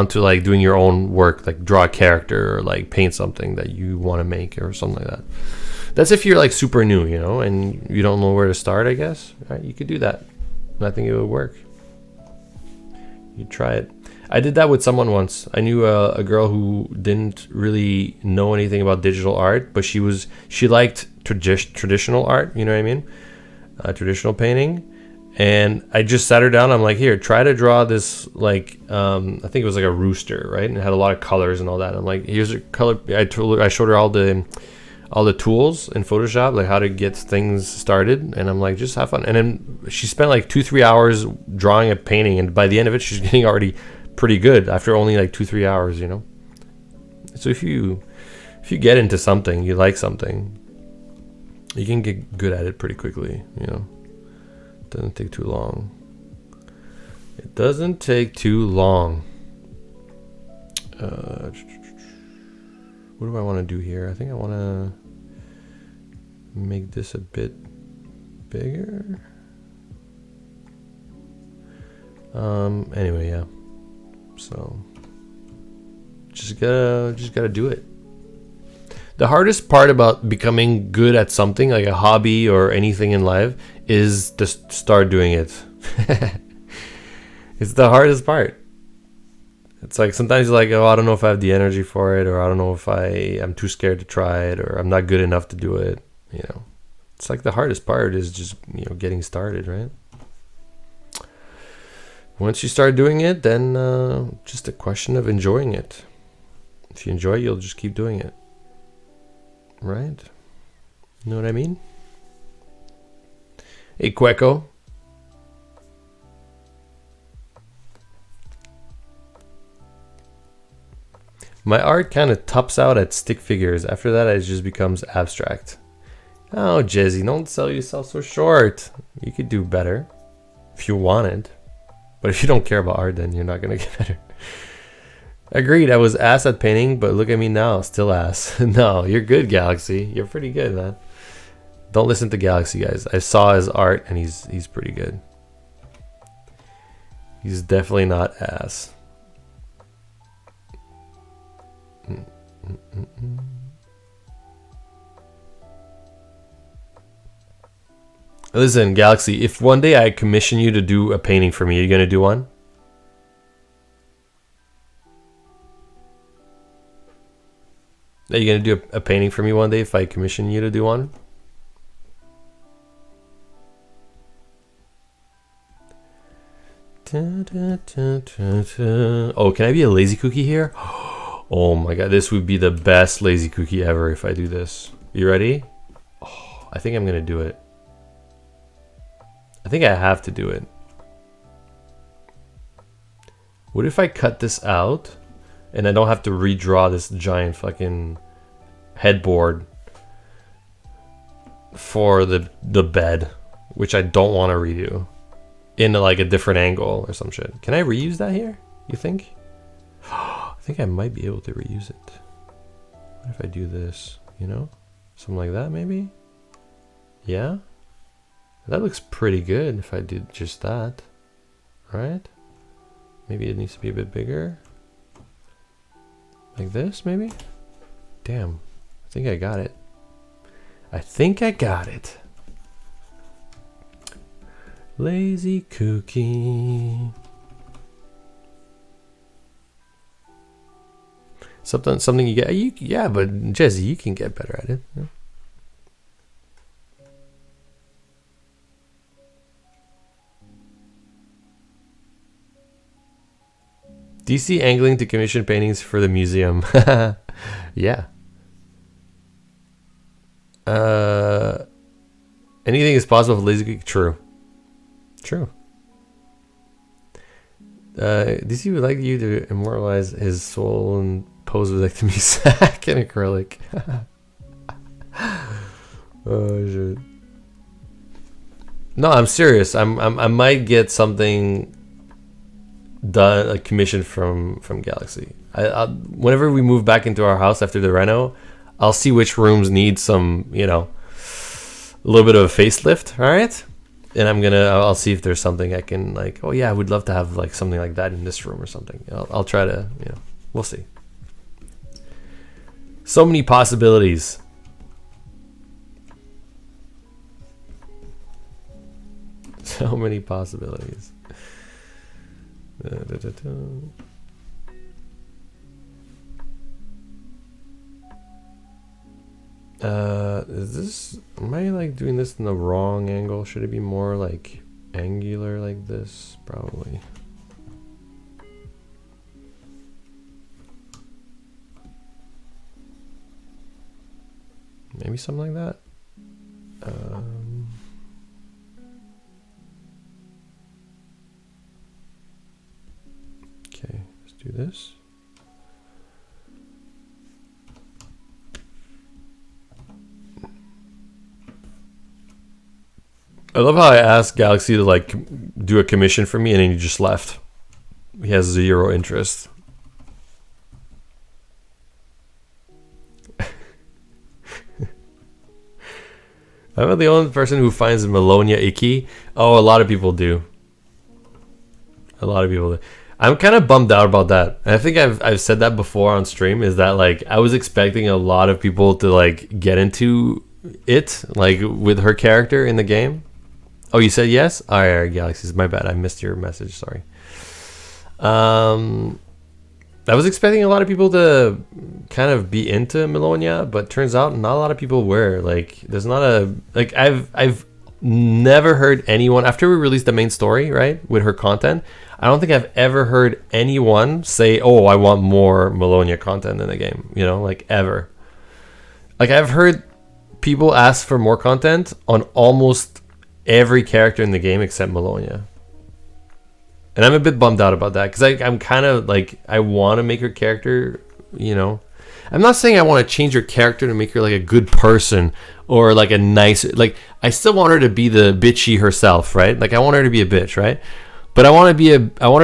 to like doing your own work, like draw a character or like paint something that you want to make or something like that. That's if you're like super new, you know, and you don't know where to start, I guess, right? You could do that. I think it would work. You try it. I did that with someone once. I knew a girl who didn't really know anything about digital art, but she liked traditional art, you know what I mean? Traditional painting. And I just sat her down. I'm like, here, try to draw this, like, I think it was like a rooster, right? And it had a lot of colors and all that. I'm like, here's a color. I showed her all the tools in Photoshop, like how to get things started. And I'm like, just have fun. And then she spent like 2-3 hours drawing a painting. And by the end of it, she's getting already pretty good after only like 2-3 hours, you know? So if you get into something, you like something, you can get good at it pretty quickly, you know? It doesn't take too long. It doesn't take too long. What do I want to do here? I think I want to make this a bit bigger. Anyway, yeah. So just gotta do it. The hardest part about becoming good at something, like a hobby or anything in life, is to start doing it. It's the hardest part. It's like sometimes you're like, oh, I don't know if I have the energy for it, or I don't know if I'm too scared to try it, or I'm not good enough to do it. You know, it's like the hardest part is just, you know, getting started, right? Once you start doing it, then just a question of enjoying it. If you enjoy it, you'll just keep doing it. Right? You know what I mean? Hey, Queco. My art kind of tops out at stick figures. After that, it just becomes abstract. Oh, Jezzy, don't sell yourself so short. You could do better if you wanted. But if you don't care about art, then you're not going to get better. Agreed, I was ass at painting, but look at me now, still ass. No, you're good, Galaxy. You're pretty good, man. Don't listen to Galaxy, guys. I saw his art, and he's pretty good. He's definitely not ass. Listen, Galaxy, if one day I commission you to do a painting for me, are you going to do one? Are you going to do a painting for me one day if I commission you to do one? Oh, can I be a lazy cookie here? Oh my god, this would be the best lazy cookie ever if I do this. You ready? Oh, I think I'm going to do it. I think I have to do it. What if I cut this out and I don't have to redraw this giant fucking headboard for the bed, which I don't want to redo, in like a different angle or some shit? Can I reuse that here, you think? I think I might be able to reuse it. What if I do this, you know? Something like that, maybe? Yeah? That looks pretty good if I did just that. Right? Maybe it needs to be a bit bigger. Like this, maybe? Damn. I think I got it. I think I got it. Lazy cookie. Something you get. Yeah, but Jesse, you can get better at it. Yeah. DC angling to commission paintings for the museum. Yeah. Anything is possible with lazy cookie. True. True. DC would like you to immortalize his soul and pose with like the sack in acrylic. Oh shit. No, I'm serious. I might get something done, like commissioned from Galaxy. Whenever we move back into our house after the reno, I'll see which rooms need some, you know, a little bit of a facelift. All right. And I'll see if there's something I can like, oh yeah, I would love to have like something like that in this room or something. I'll try to, you know, we'll see. So many possibilities. So many possibilities. Is this, am I like doing this in the wrong angle? Should it be more like angular like this? Probably. Maybe something like that. Okay, let's do this. I love how I asked Galaxy to like do a commission for me and then he just left. He has 0 interest. I'm the only person who finds Melonia icky. Oh, a lot of people do. A lot of people do. I'm kind of bummed out about that. And I think I've said that before on stream, is that like I was expecting a lot of people to like get into it, like with her character in the game. Oh, you said yes? All right, Galaxies. My bad. I missed your message. Sorry. I was expecting a lot of people to kind of be into Melonia, but turns out not a lot of people were. Like, there's not a like I've never heard anyone after we released the main story, right, with her content. I don't think I've ever heard anyone say, "Oh, I want more Melonia content in the game." You know, like ever. Like I've heard people ask for more content on almost every character in the game except Melonia. And I'm a bit bummed out about that because I'm kind of like, I want to make her character, you know. I'm not saying I want to change her character to make her like a good person or like a nice, like I still want her to be the bitchy herself, right? Like I want her to be a bitch, right? But I want her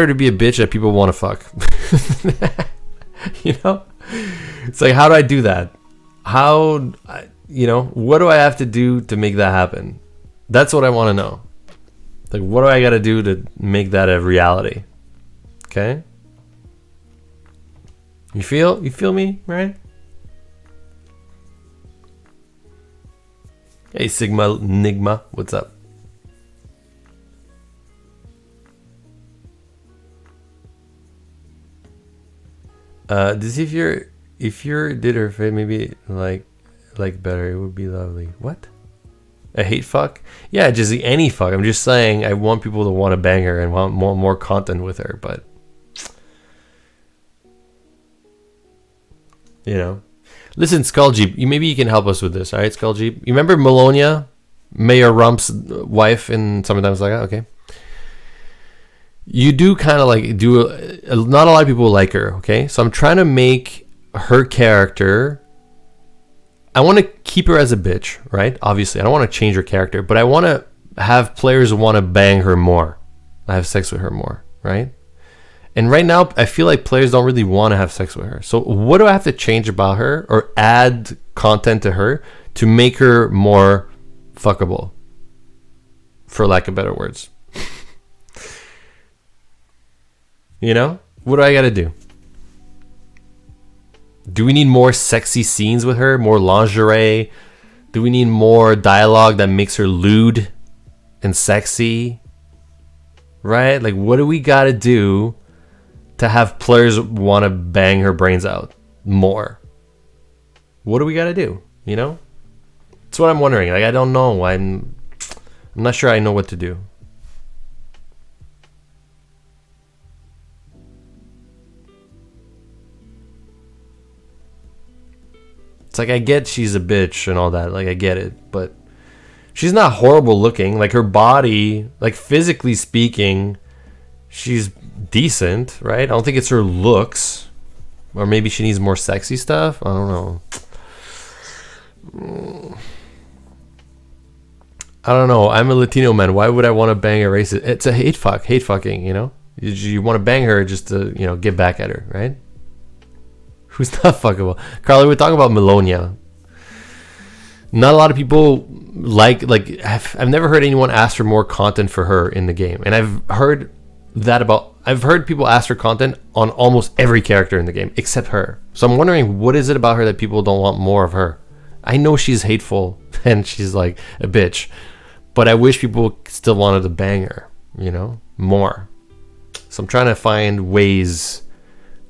to be a bitch that people want to fuck. You know? It's like, how do I do that? How, you know, what do I have to do to make that happen? That's what I want to know. Like, what do I got to do to make that a reality? Okay? You feel me, right? Hey, Sigma Nigma, what's up? If you did her face, maybe like better, it would be lovely. What? A hate fuck? Yeah, just any fuck. I'm just saying I want people to want to bang her and want more content with her, but you know. Listen, Skull Jeep, maybe you can help us with this, all right, Skull Jeep? You remember Melonia, Mayor Rump's wife in Summertime Saga? Okay. You do kind of like not a lot of people like her, okay? So I'm trying to make her character, I want to keep her as a bitch, right? Obviously, I don't want to change her character, but I want to have players want to bang her more, have sex with her more, right? And right now, I feel like players don't really want to have sex with her. So what do I have to change about her or add content to her to make her more fuckable, for lack of better words. You know? What do I gotta do? Do we need more sexy scenes with her? More lingerie? Do we need more dialogue that makes her lewd and sexy? Right? Like, what do we gotta do to have players want to bang her brains out more? What do we gotta do? You know? That's what I'm wondering. Like, I don't know. I'm not sure I know what to do. It's like, I get she's a bitch and all that. Like, I get it. But she's not horrible looking. Like, her body, like, physically speaking, she's decent, right? I don't think it's her looks. Or maybe she needs more sexy stuff. I don't know. I don't know. I'm a Latino man. Why would I want to bang a racist? It's a hate fucking, you know? You want to bang her just to, you know, get back at her, right? Who's not fuckable? Carly, we're talking about Melonia. Not a lot of people like I've never heard anyone ask for more content for her in the game. And I've heard people ask for content on almost every character in the game except her. So I'm wondering, what is it about her that people don't want more of her? I know she's hateful and she's like a bitch, but I wish people still wanted to bang her, you know, more. So I'm trying to find ways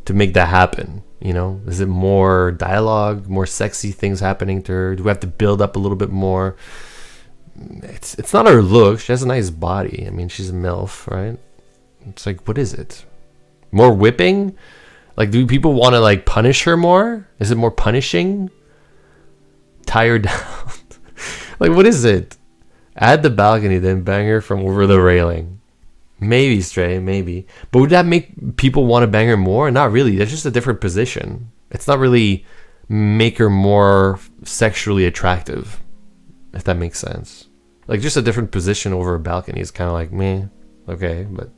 to make that happen. You know, is it more dialogue, more sexy things happening to her? Do we have to build up a little bit more? It's not her look. She has a nice body. I mean, she's a MILF, right? It's like, what is it? More whipping? Like, do people want to like punish her more? Is it more punishing? Tie her down? Like, what is it? Add the balcony, then bang her from over the railing. Maybe, Stray, maybe. But would that make people want to bang her more? Not really. That's just a different position. It's not really make her more sexually attractive, if that makes sense. Like, just a different position over a balcony is kind of like, meh, okay, but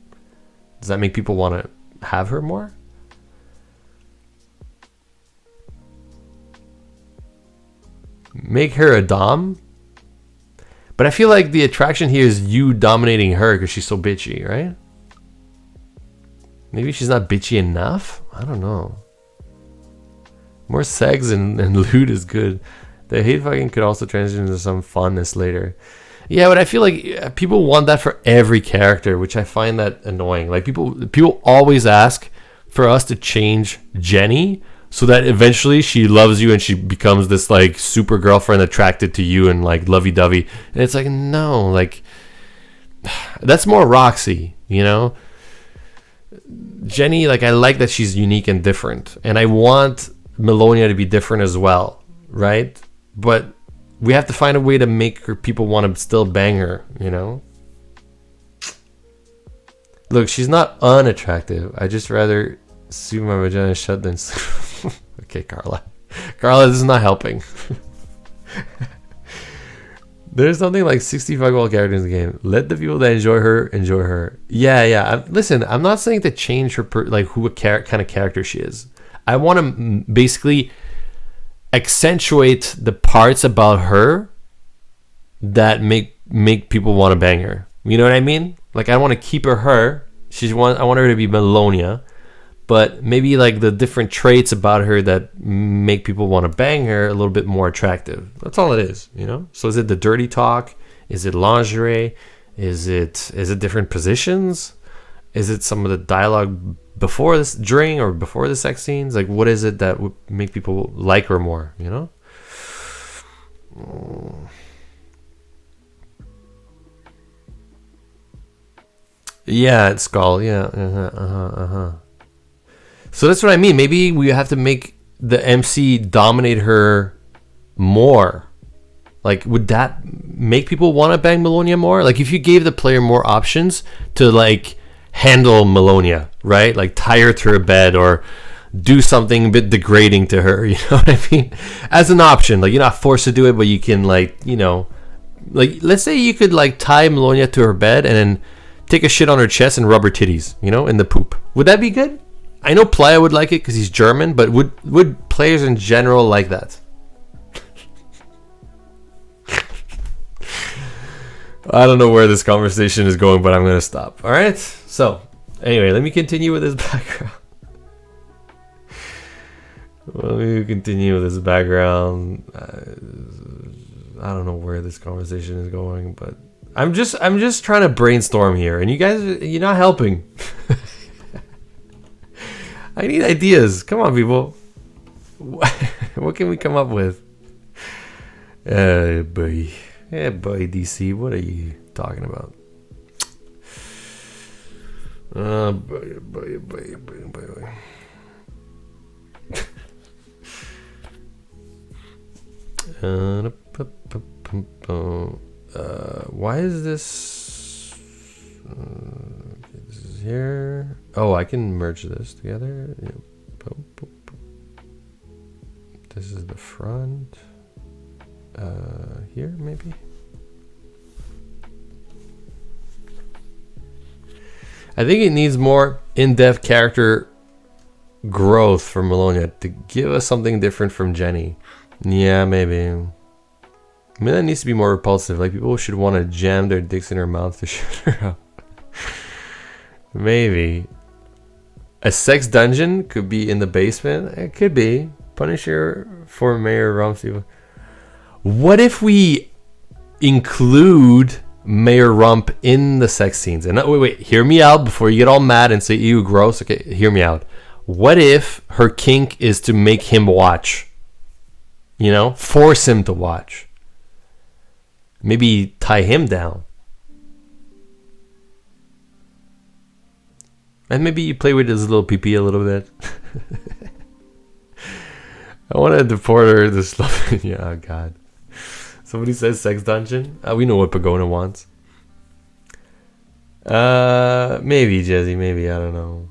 does that make people want to have her more? Make her a dom? But I feel like the attraction here is you dominating her because she's so bitchy, right? Maybe she's not bitchy enough? I don't know. More sex and lewd is good. The hate fucking could also transition into some funness later. Yeah, but I feel like people want that for every character, which I find that annoying. Like, people always ask for us to change Jenny so that eventually she loves you and she becomes this like super girlfriend attracted to you and like lovey-dovey. And it's like, no, like, that's more Roxy, you know? Jenny, like, I like that she's unique and different. And I want Melonia to be different as well, right? But we have to find a way to make her people want to still bang her, you know? Look, she's not unattractive. I just rather see my vagina shut than sleep. Okay, Carla. Carla, this is not helping. There's something like 65 all characters in the game. Let the people that enjoy her. Yeah. Listen, I'm not saying to change her, like what kind of character she is. I want to basically accentuate the parts about her that make people want to bang her. You know what I mean? Like, I want to keep her. I want her to be Melonia. But maybe like the different traits about her that make people want to bang her a little bit more attractive. That's all it is, you know? So is it the dirty talk? Is it lingerie? Is it different positions? Is it some of the dialogue before this, during or before the sex scenes? Like, what is it that would make people like her more, you know? Yeah, it's Skull. Yeah. So that's what I mean. Maybe we have to make the MC dominate her more. Like, would that make people want to bang Melonia more? Like, if you gave the player more options to, like, handle Melonia, right? Like, tie her to her bed or do something a bit degrading to her, you know what I mean? As an option. Like, you're not forced to do it, but you can, like, you know... Like, let's say you could, like, tie Melonia to her bed and then take a shit on her chest and rub her titties, you know, in the poop. Would that be good? I know Playa would like it because he's German, but would players in general like that? I don't know where this conversation is going, but I'm gonna stop. All right. So anyway, let me continue with this background. Let me continue with this background. I don't know where this conversation is going, but I'm just trying to brainstorm here, and you guys, you're not helping. I need ideas. Come on, people. What can we come up with? Boy. Yeah, boy, DC. What are you talking about? Boy. Why is this? Okay, this is here. Oh, I can merge this together. Yep. This is the front. Here maybe. I think it needs more in-depth character growth for Melonia to give us something different from Jenny. Yeah, maybe. I mean, that needs to be more repulsive. Like, people should want to jam their dicks in her mouth to shut her up. Maybe. A sex dungeon could be in the basement. It could be. Punisher for Mayor Rump. What if we include Mayor Rump in the sex scenes? And wait, hear me out before you get all mad and say, ew, gross. Okay, hear me out. What if her kink is to make him watch? You know, force him to watch. Maybe tie him down. And maybe you play with his little pee-pee a little bit. I want to deport her this love. Yeah, oh God. Somebody says sex dungeon. We know what Pagona wants. Maybe, Jezzy, maybe, I don't know.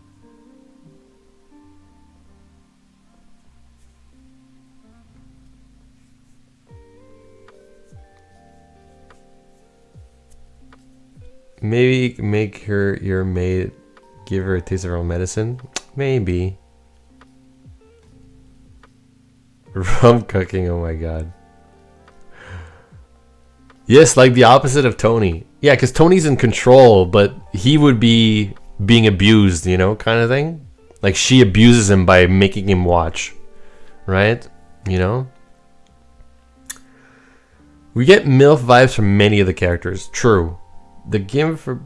Maybe make her your maid, give her a taste of her own medicine. Maybe. Rum cooking, oh my God. Yes, like the opposite of Tony. Yeah, because Tony's in control, but he would be being abused, you know, kind of thing. Like, she abuses him by making him watch. Right? You know? We get MILF vibes from many of the characters. True. The game for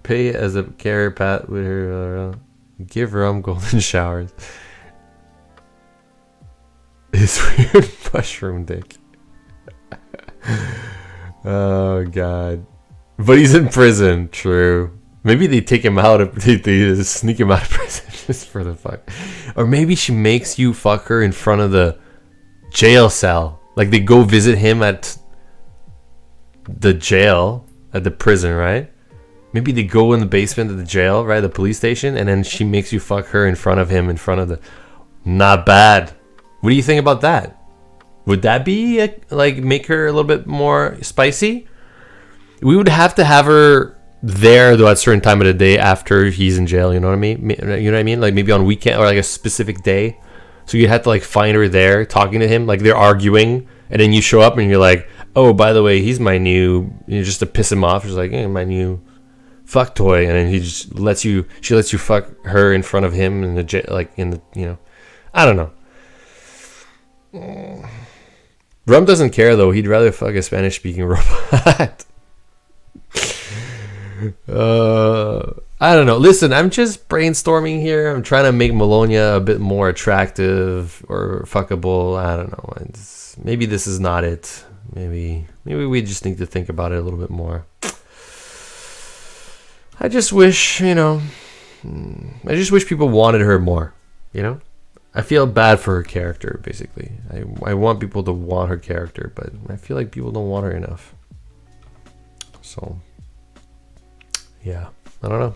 pay as a carrier pat with her give Rum golden showers. His weird mushroom dick. Oh God. But he's in prison. True. Maybe they take him out of, they sneak him out of prison just for the fuck. Or maybe she makes you fuck her in front of the jail cell. Like, they go visit him at the jail, at the prison, right? Maybe they go in the basement of the jail, right? The police station, and then she makes you fuck her in front of him, in front of the... Not bad. What do you think about that? Would that be, like, make her a little bit more spicy? We would have to have her there, though, at a certain time of the day after he's in jail, you know what I mean? You know what I mean? Like, maybe on weekend, or like a specific day. So you have to, like, find her there, talking to him, like, they're arguing, and then you show up and you're like, oh, by the way, he's my new, you know, just to piss him off. She's like, hey, my new fuck toy, and then he just lets you, she lets you fuck her in front of him in the, like, in the, you know, I don't know. Rum doesn't care, though. He'd rather fuck a Spanish-speaking robot. I don't know. Listen, I'm just brainstorming here. I'm trying to make Melonia a bit more attractive or fuckable. I don't know. Maybe this is not it. Maybe we just need to think about it a little bit more. I just wish, you know, I just wish people wanted her more, you know? I feel bad for her character, basically. I want people to want her character, but I feel like people don't want her enough. So, yeah, I don't know.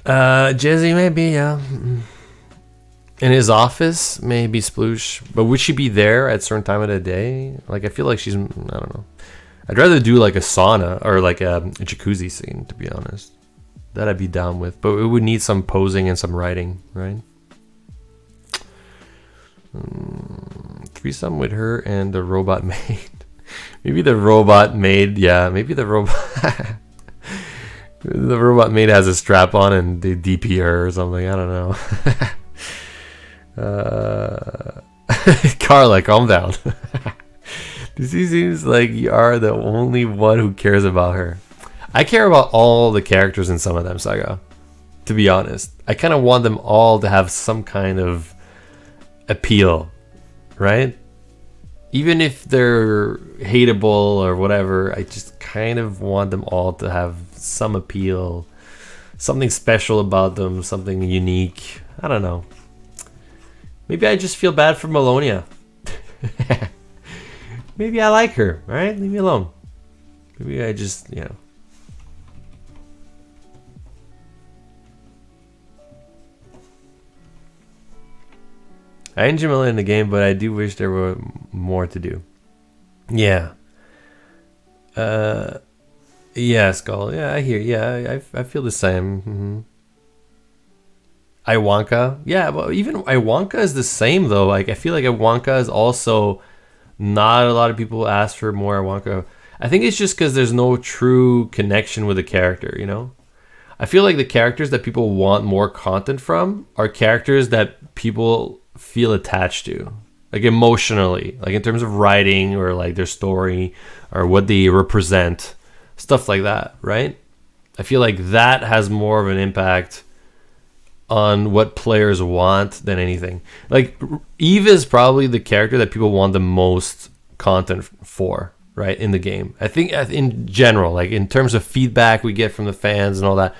Jezzy, maybe, yeah. In his office, maybe Sploosh. But would she be there at a certain time of the day? Like, I feel like she's, I don't know. I'd rather do like a sauna or like a jacuzzi scene, to be honest. That I'd be down with. But it would need some posing and some writing, right? threesome with her and the robot maid. Maybe the robot maid, yeah, maybe the robot the robot maid has a strap on and they DP her or something. I don't know. Carla, calm down. This seems like you are the only one who cares about her. I care about all the characters in some of them, Saga. To be honest, I kind of want them all to have some kind of appeal, right? Even if they're hateable or whatever, I just kind of want them all to have some appeal, something special about them, something unique. I don't know. Maybe I just feel bad for Melonia. Maybe I like her, right? Leave me alone. Maybe I just, you know. I enjoy Melonia in the game, but I do wish there were more to do. Yeah. Yeah, Skull. Yeah, I hear. Yeah, I feel the same. Iwanka. Yeah, but even Iwanka is the same though. Like I feel like Iwanka is also not a lot of people ask for more Iwanka. I think it's just because there's no true connection with the character, you know? I feel like the characters that people want more content from are characters that people feel attached to. Like emotionally. Like in terms of writing or like their story or what they represent. Stuff like that, right? I feel like that has more of an impact on what players want than anything. Like Eve is probably the character that people want the most content for, right, in the game. I think in general, like in terms of feedback we get from the fans and all that,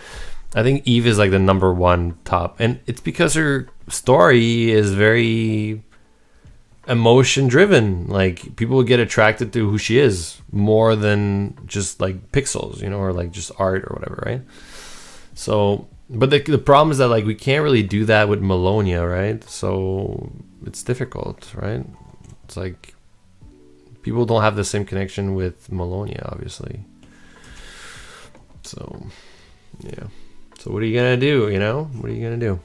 I think Eve is like the #1 top, and it's because her story is very emotion driven. Like people get attracted to who she is more than just like pixels, you know, or like just art or whatever, right? So but the problem is that like we can't really do that with Melonia, right? So it's difficult, right? It's like people don't have the same connection with Melonia, obviously. So yeah. So what are you gonna do? You know, what are you gonna do?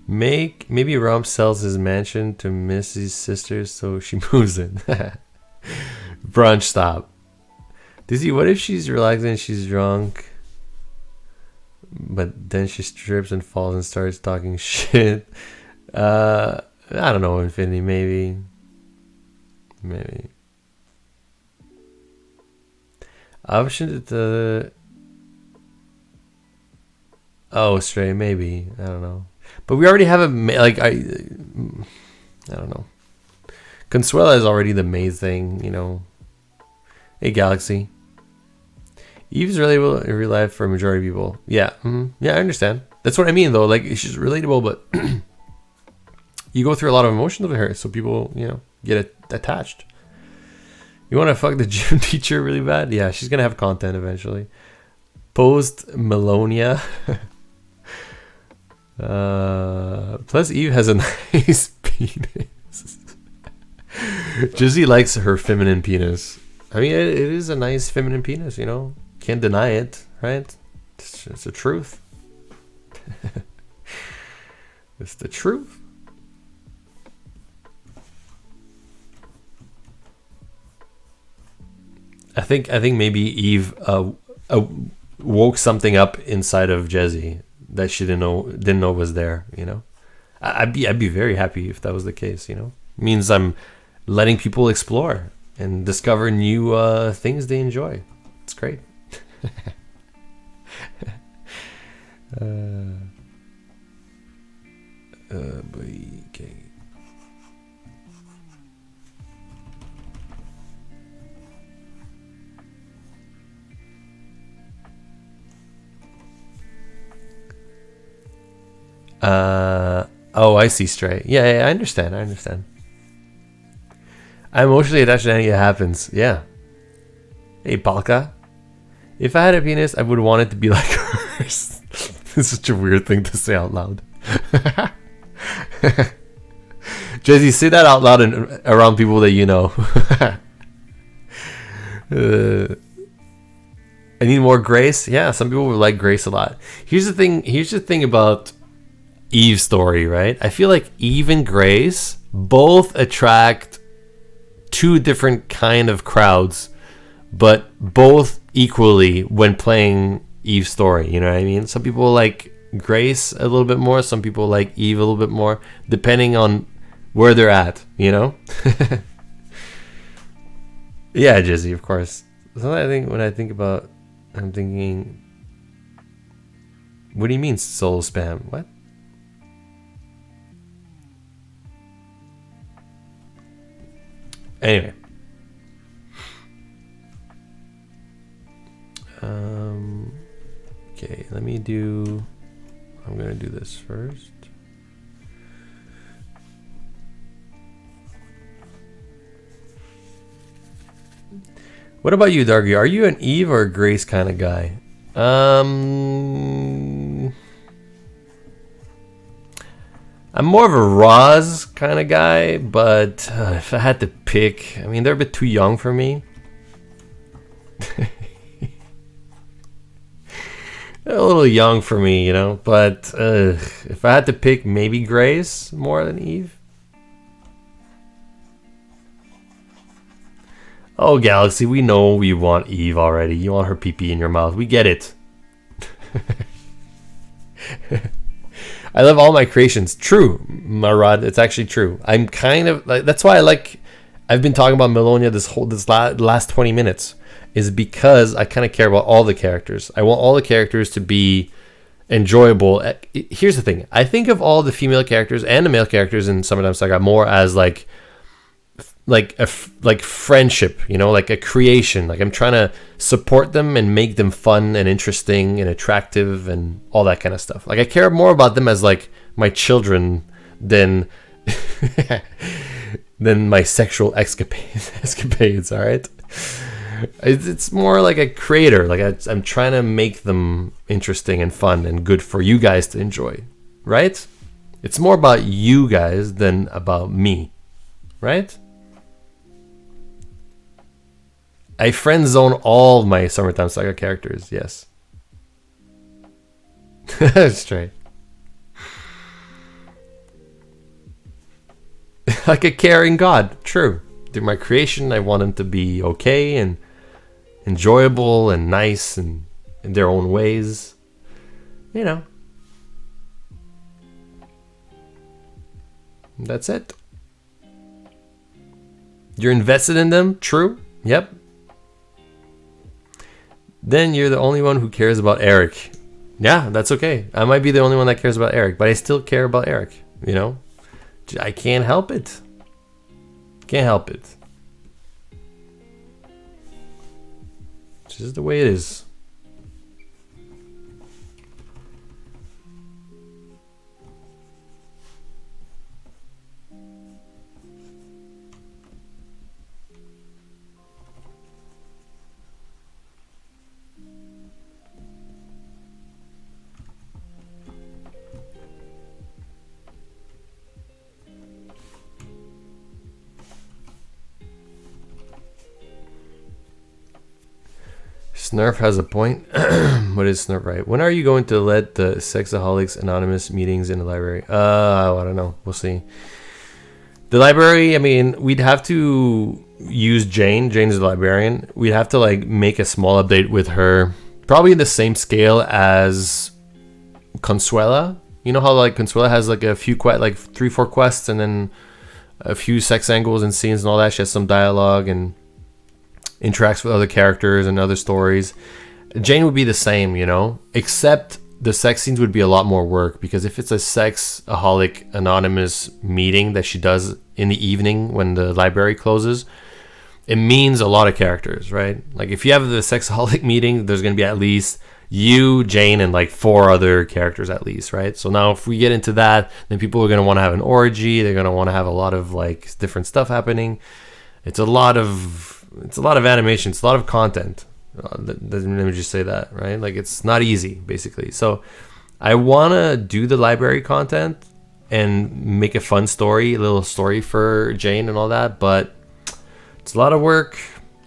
Maybe Rob sells his mansion to Missy's sister so she moves in. Brunch stop. Dizzy, what if she's relaxing and she's drunk, but then she strips and falls and starts talking shit? I don't know, Infinity, maybe. Option to Stray, maybe. I don't know. But we already have I don't know. Consuela is already the main thing, you know. Hey, Galaxy. Eve's relatable in real life for a majority of people. Yeah, yeah, I understand. That's what I mean, though. Like, she's relatable, but you go through a lot of emotions with her, so people, you know, get attached. You want to fuck the gym teacher really bad? Yeah, she's gonna have content eventually. Post Melonia. Plus, Eve has a nice penis. Jizzy likes her feminine penis. I mean, it is a nice feminine penis, you know. Can't deny it, right? It's the truth. It's the truth. I think maybe Eve woke something up inside of Jezzy that she didn't know was there, you know. I'd be very happy if that was the case, you know. It means I'm letting people explore and discover new things they enjoy. It's great. Okay. Oh, I see, Stray. Yeah, I understand. I'm emotionally attached to anything that happens. Yeah. Hey, Palka. If I had a penis, I would want it to be like hers. It's such a weird thing to say out loud. Jesse, say that out loud and around people that you know. I need more Grace. Yeah, some people would like Grace a lot. Here's the thing. Here's the thing about Eve's story, right? I feel like Eve and Grace both attract two different kind of crowds, but both equally when playing Eve's story. You know what I mean? Some people like Grace a little bit more. Some people like Eve a little bit more, depending on where they're at. You know? Yeah, Jizzy, of course. So I think when I think about, I'm thinking, what do you mean soul spam? What? Anyway. Okay, let me do, I'm gonna do this first. What about you, Dargy? Are you an Eve or a Grace kind of guy? I'm more of a Roz kind of guy, but if I had to pick, I mean, they're a bit too young for me. They're a little young for me, you know, but if I had to pick, maybe Grace more than Eve. Oh, Galaxy, we know you want Eve already. You want her pee-pee in your mouth. We get it. I love all my creations. True, Marad. It's actually true. I'm kind of like, that's why I like, I've been talking about Melonia this last 20 minutes, is because I kind of care about all the characters. I want all the characters to be enjoyable. Here's the thing. I think of all the female characters and the male characters in Summertime Saga more as like friendship, you know, like a creation. Like I'm trying to support them and make them fun and interesting and attractive and all that kind of stuff. Like I care more about them as like my children than than my sexual escapades. All right, it's more like a creator. Like I'm trying to make them interesting and fun and good for you guys to enjoy, right? It's more about you guys than about me, right? I friend zone all my Summertime Saga characters, yes. Straight. Like a caring god, true. Through my creation, I want them to be okay and enjoyable and nice and in their own ways. You know. That's it. You're invested in them, true. Yep. Then you're the only one who cares about Eric. Yeah, that's okay. I might be the only one that cares about Eric, but I still care about Eric, you know? I can't help it. Can't help it. It's just the way it is. Snurf has a point. What is Snurf right? When are you going to let the Sexaholics Anonymous meetings in the library? I don't know. We'll see. The library, I mean, we'd have to use Jane. Jane is the librarian. We'd have to like make a small update with her. Probably in the same scale as Consuela. You know how like Consuela has like a few like 3-4 quests and then a few sex angles and scenes and all that. She has some dialogue and interacts with other characters and other stories. Jane would be the same, you know, except the sex scenes would be a lot more work, because if it's a sexaholic anonymous meeting that she does in the evening when the library closes, it means a lot of characters, right? Like if you have the sexaholic meeting, there's going to be at least you, Jane, and like 4 other characters at least, right? So now if we get into that, then people are going to want to have an orgy. They're going to want to have a lot of like different stuff happening. It's a lot of animation. It's a lot of content. Let me just say that, right? Like it's not easy, basically. So I want to do the library content and make a fun story, a little story for Jane and all that, but it's a lot of work.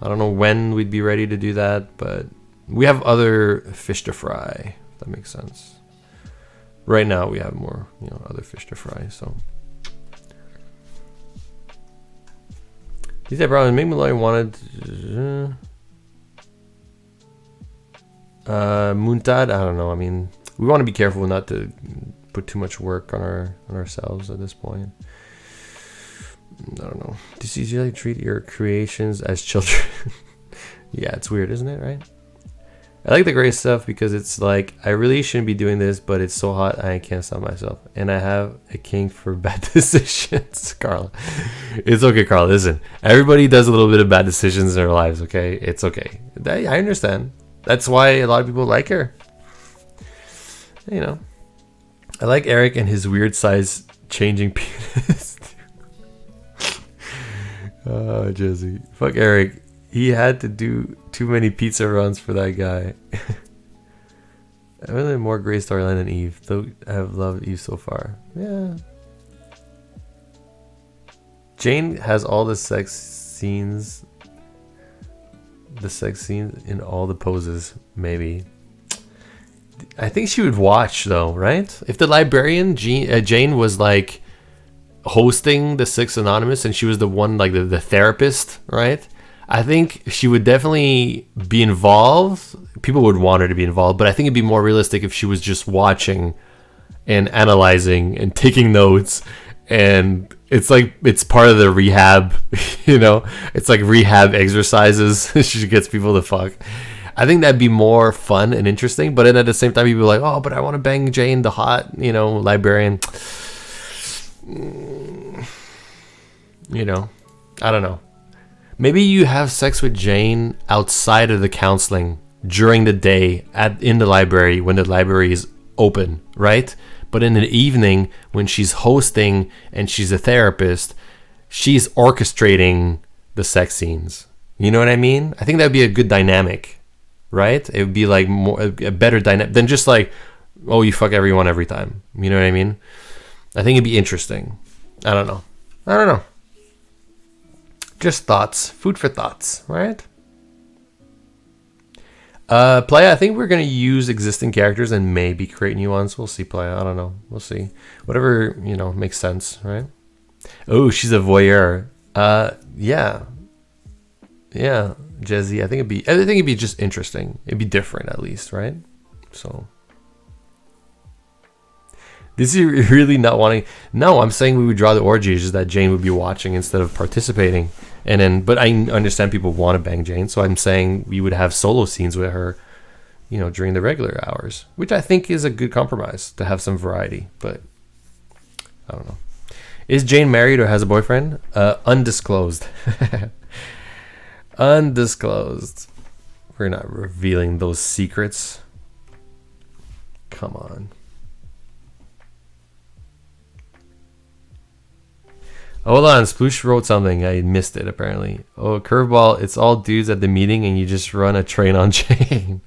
I don't know when we'd be ready to do that, but We have other fish to fry. If that makes sense. Right now we have more, other fish to fry. So these are probably make me like wanted. Muntad, I don't know. I mean, we want to be careful not to put too much work on ourselves at this point. I don't know. Do you usually treat your creations as children? Yeah, it's weird, isn't it? Right? I like the gray stuff because it's like, I really shouldn't be doing this, but it's so hot I can't stop myself. And I have a king for bad decisions. Carla. It's okay, Carla. Listen, everybody does a little bit of bad decisions in their lives, okay? It's okay. I understand. That's why a lot of people like her. I like Eric and his weird size changing penis. Oh, Jesse. Fuck Eric. He had to do too many pizza runs for that guy. I really more great storyline than Eve, though I have loved Eve so far. Yeah. Jane has all the sex scenes. The sex scenes in all the poses, maybe. I think she would watch though, right? If the librarian Jane was like hosting the Six Anonymous and she was the one like the therapist, right? I think she would definitely be involved. People would want her to be involved, but I think it'd be more realistic if she was just watching and analyzing and taking notes. And it's like, it's part of the rehab, it's like rehab exercises. She gets people to fuck. I think that'd be more fun and interesting. But then at the same time, you'd be like, oh, but I want to bang Jane, the hot, librarian. I don't know. Maybe you have sex with Jane outside of the counseling during the day in the library when the library is open, right? But in the evening when she's hosting and she's a therapist, she's orchestrating the sex scenes. You know what I mean? I think that'd be a good dynamic, right? It would be like a better dynamic than just like, oh, you fuck everyone every time. You know what I mean? I think it'd be interesting. I don't know. Just thoughts. Food for thoughts, right? Playa, I think we're going to use existing characters and maybe create new ones. We'll see, Playa. I don't know. We'll see. Whatever, makes sense, right? Oh, she's a voyeur. Yeah. Yeah, Jezzy. I think it'd be just interesting. It'd be different at least, right? So this is really not wanting. No, I'm saying we would draw the orgy, just that Jane would be watching instead of participating. And then, but I understand people want to bang Jane, so I'm saying we would have solo scenes with her, during the regular hours, which I think is a good compromise to have some variety. But I don't know. Is Jane married or has a boyfriend? Undisclosed. Undisclosed. We're not revealing those secrets. Come on. Hold on, Sploosh wrote something. I missed it, apparently. Oh, curveball, it's all dudes at the meeting and you just run a train on Jane.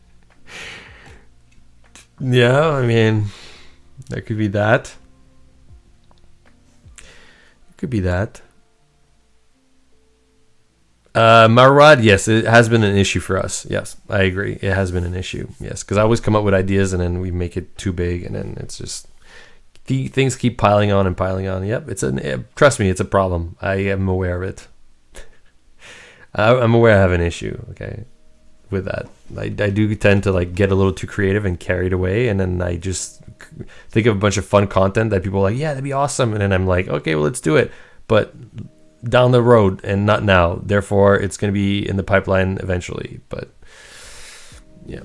Yeah, I mean, that could be that. It could be that. Marad, yes, it has been an issue for us. Yes, I agree. It has been an issue. Yes, because I always come up with ideas and then we make it too big and then it's just... things keep piling on and piling on. Yep, trust me, it's a problem. I am aware of it. I'm aware I have an issue, okay, with that. I do tend to like get a little too creative and carried away, and then I just think of a bunch of fun content that people are like, yeah, that'd be awesome, and then I'm like, okay, well, let's do it, but down the road and not now. Therefore, it's going to be in the pipeline eventually, but yeah.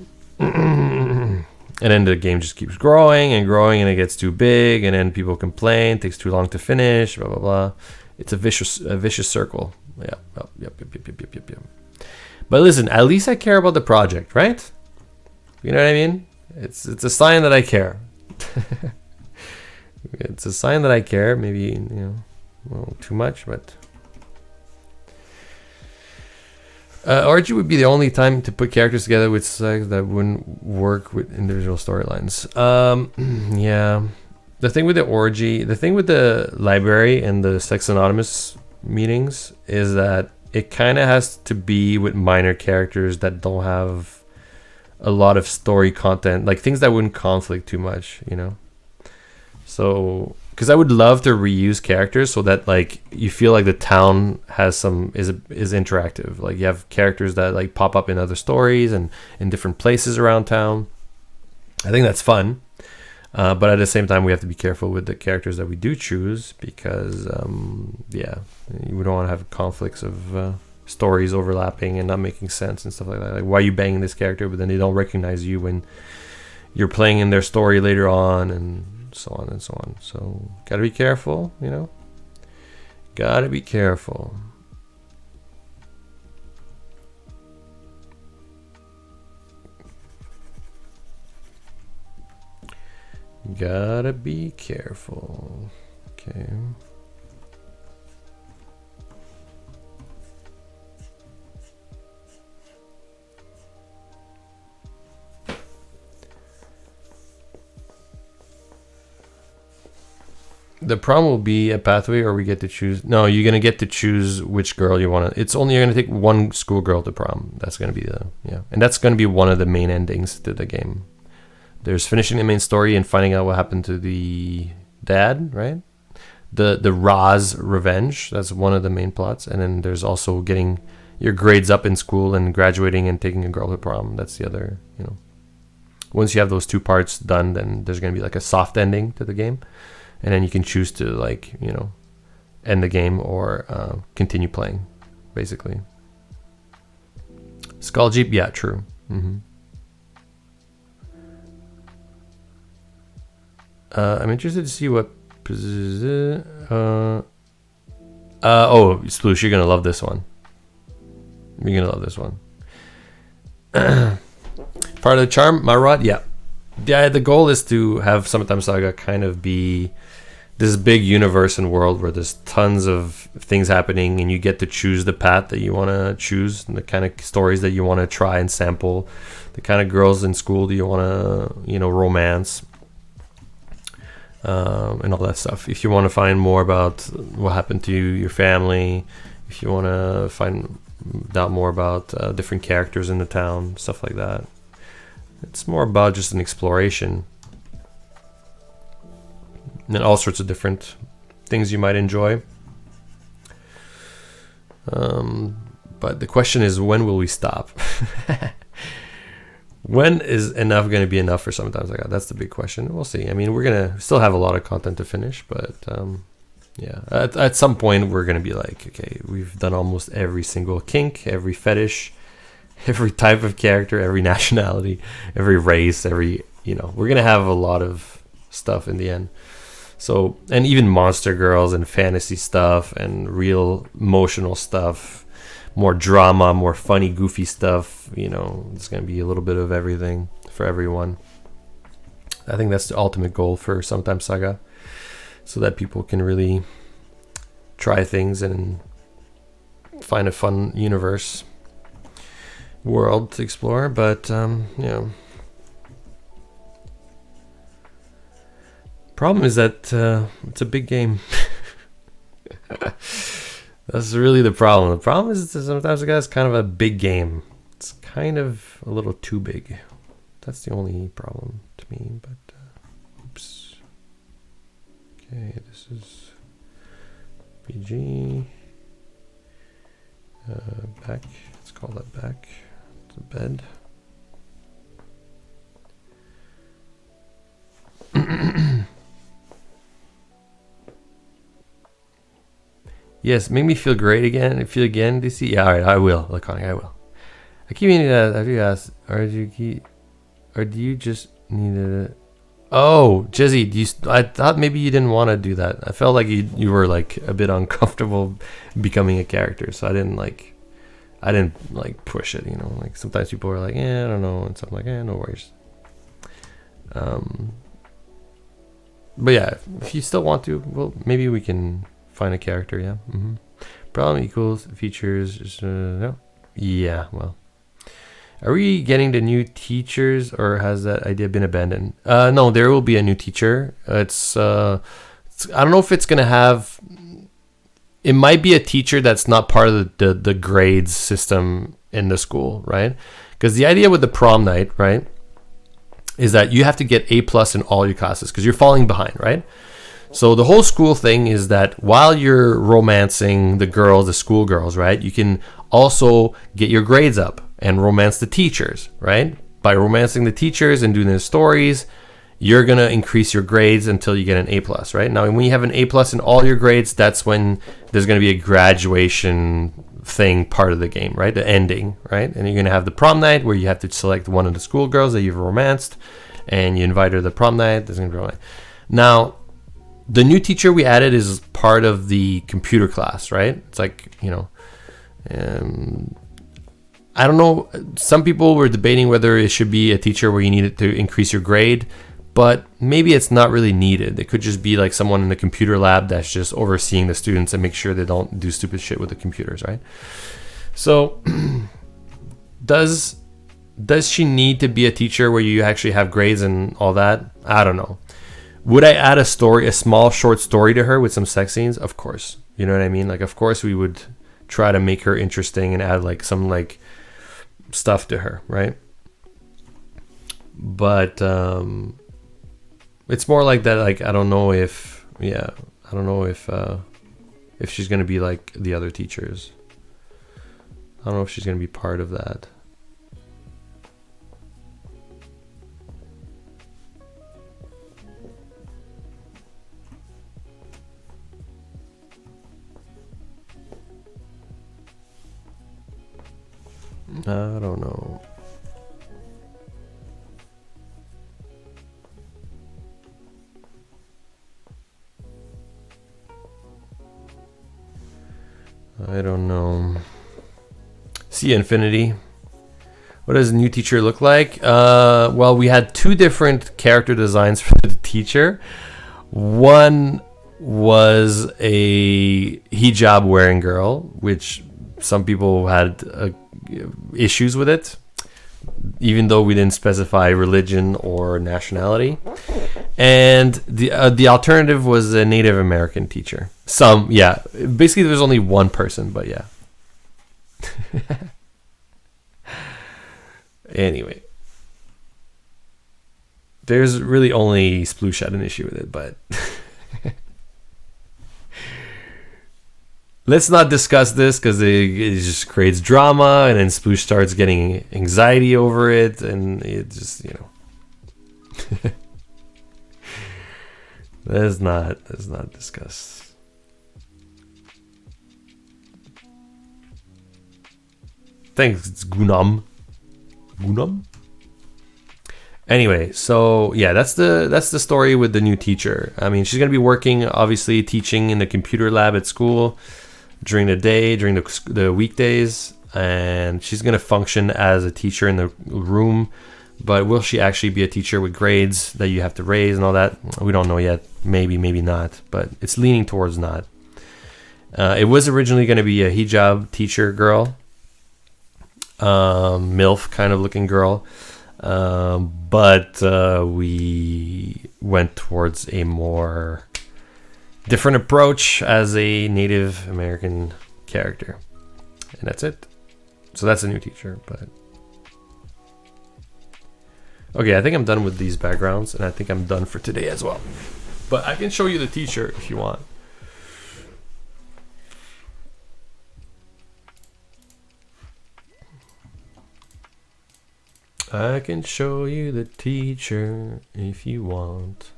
And then the game just keeps growing and growing, and it gets too big, and then people complain, takes too long to finish, blah blah blah. It's a vicious circle. Yeah, yep. But listen, at least I care about the project, right? You know what I mean? It's a sign that I care. It's a sign that I care. Maybe well, too much, but. Orgy would be the only time to put characters together with sex that wouldn't work with individual storylines. Yeah. The thing with the orgy, the thing with the library and the Sex Anonymous meetings is that it kind of has to be with minor characters that don't have a lot of story content, like things that wouldn't conflict too much, you know. So, because I would love to reuse characters so that like you feel like the town has some is interactive. Like you have characters that like pop up in other stories and in different places around town. I think that's fun. But at the same time, we have to be careful with the characters that we do choose because, yeah, we don't want to have conflicts of stories overlapping and not making sense and stuff like that. Like, why are you banging this character, but then they don't recognize you when you're playing in their story later on, and so on and so on. So, gotta be careful, you know? Gotta be careful. Gotta be careful. Okay. The problem will be a pathway, or we get to choose. No, you're gonna get to choose which girl you want to. It's only you're gonna take one schoolgirl to prom. That's gonna be the and that's gonna be one of the main endings to the game. There's finishing the main story and finding out what happened to the dad, right? The Ra's revenge. That's one of the main plots. And then there's also getting your grades up in school and graduating and taking a girl to prom. That's the other, you know. Once you have those two parts done, then there's going to be like a soft ending to the game. And then you can choose to like, you know, end the game or continue playing, basically. Skull Jeep, yeah, true. Mm-hmm. I'm interested to see what. Oh, Sploosh, you're gonna love this one. You're gonna love this one. Part of the charm, Marot, yeah. The goal is to have Summertime Saga kind of be this big universe and world where there's tons of things happening, and you get to choose the path that you want to choose, and the kind of stories that you want to try and sample, the kind of girls in school that you want to, you know, romance. And all that stuff. If you want to find more about what happened to your family, if you want to find out more about different characters in the town, stuff like that. It's more about just an exploration. And all sorts of different things you might enjoy. But the question is, when will we stop? When is enough going to be enough for Sometimes Like That? That's the big question. We'll see. I mean, we're going to still have a lot of content to finish, but yeah, at some point we're going to be like, okay, we've done almost every single kink, every fetish, every type of character, every nationality, every race, every, you know, we're going to have a lot of stuff in the end. So, and even monster girls and fantasy stuff and real emotional stuff. More drama, more funny, goofy stuff. You know, it's going to be a little bit of everything for everyone. I think that's the ultimate goal for Sometimes Saga, so that people can really try things and find a fun universe, world to explore. But, you know, problem is that it's a big game. That's really the problem. The problem is that Sometimes Like That is kind of a big game. It's kind of a little too big. That's the only problem to me. But oops. Okay, this is PG. Back. Let's call that back to bed. Yes, make me feel great again. Feel again, DC. Yeah, all right, I will. Laconic, I will. I keep meaning to have you ask, or do you just need it? Oh, Jizzy, I thought maybe you didn't want to do that. I felt like you were like a bit uncomfortable becoming a character, so I didn't push it. You know, like sometimes people are like, I don't know, and so I'm like, no worries. But yeah, if you still want to, well, maybe we can find a character, yeah. Mm-hmm. Problem equals features. No. Yeah, well. Are we getting the new teachers, or has that idea been abandoned? No, there will be a new teacher. It's I don't know if it's going to have... It might be a teacher that's not part of the grades system in the school, right? Because the idea with the prom night, right, is that you have to get A+ in all your classes because you're falling behind, right? So the whole school thing is that while you're romancing the girls, the school girls, right, you can also get your grades up and romance the teachers, right? By romancing the teachers and doing their stories, you're going to increase your grades until you get an A+, right? Now, when you have an A+ in all your grades, that's when there's going to be a graduation thing part of the game, right? The ending, right? And you're going to have the prom night where you have to select one of the schoolgirls that you've romanced and you invite her to the prom night. There's going to be prom night. Now, the new teacher we added is part of the computer class, right? It's like, you know, I don't know. Some people were debating whether it should be a teacher where you needed to increase your grade, but maybe it's not really needed. It could just be like someone in the computer lab that's just overseeing the students and make sure they don't do stupid shit with the computers, right? So does she need to be a teacher where you actually have grades and all that? I don't know. Would I add a small short story to her with some sex scenes? Of course. You know what I mean? Like, of course we would try to make her interesting and add like some like stuff to her, right? But it's more like that. Like, I don't know if she's gonna be like the other teachers. I don't know if she's gonna be part of that. I don't know. I don't know. See Infinity. What does a new teacher look like? Well, we had two different character designs for the teacher. One was a hijab wearing girl, which some people had issues with it, even though we didn't specify religion or nationality. And the alternative was a Native American teacher. Basically there's only one person, but yeah. Anyway, there's really only Sploosh had an issue with it, but let's not discuss this because it just creates drama, and then Sploosh starts getting anxiety over it, and it just, you know. Let's not discuss. Thanks, it's Gunam. Anyway, so yeah, that's the story with the new teacher. I mean, she's gonna be working, obviously, teaching in the computer lab at school during the day, during the weekdays, and she's gonna function as a teacher in the room. But will she actually be a teacher with grades that you have to raise and all that? We don't know yet. Maybe not, but it's leaning towards not. It was originally going to be a hijab teacher girl, MILF kind of looking girl, but we went towards a more different approach as a Native American character, and that's it. So that's a new teacher, but okay, I think I'm done with these backgrounds, and I think I'm done for today as well. But I can show you the teacher if you want. I can show you the teacher if you want.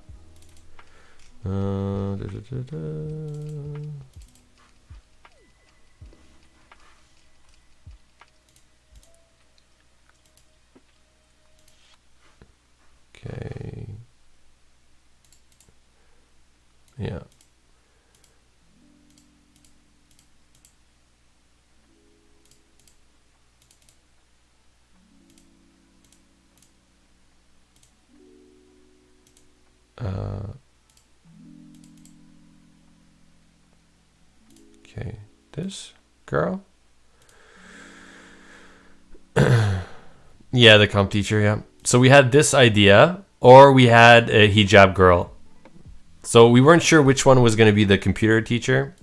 Okay. Yeah. Okay, this girl. Yeah, the comp teacher, yeah. So we had this idea, or we had a hijab girl. So we weren't sure which one was going to be the computer teacher.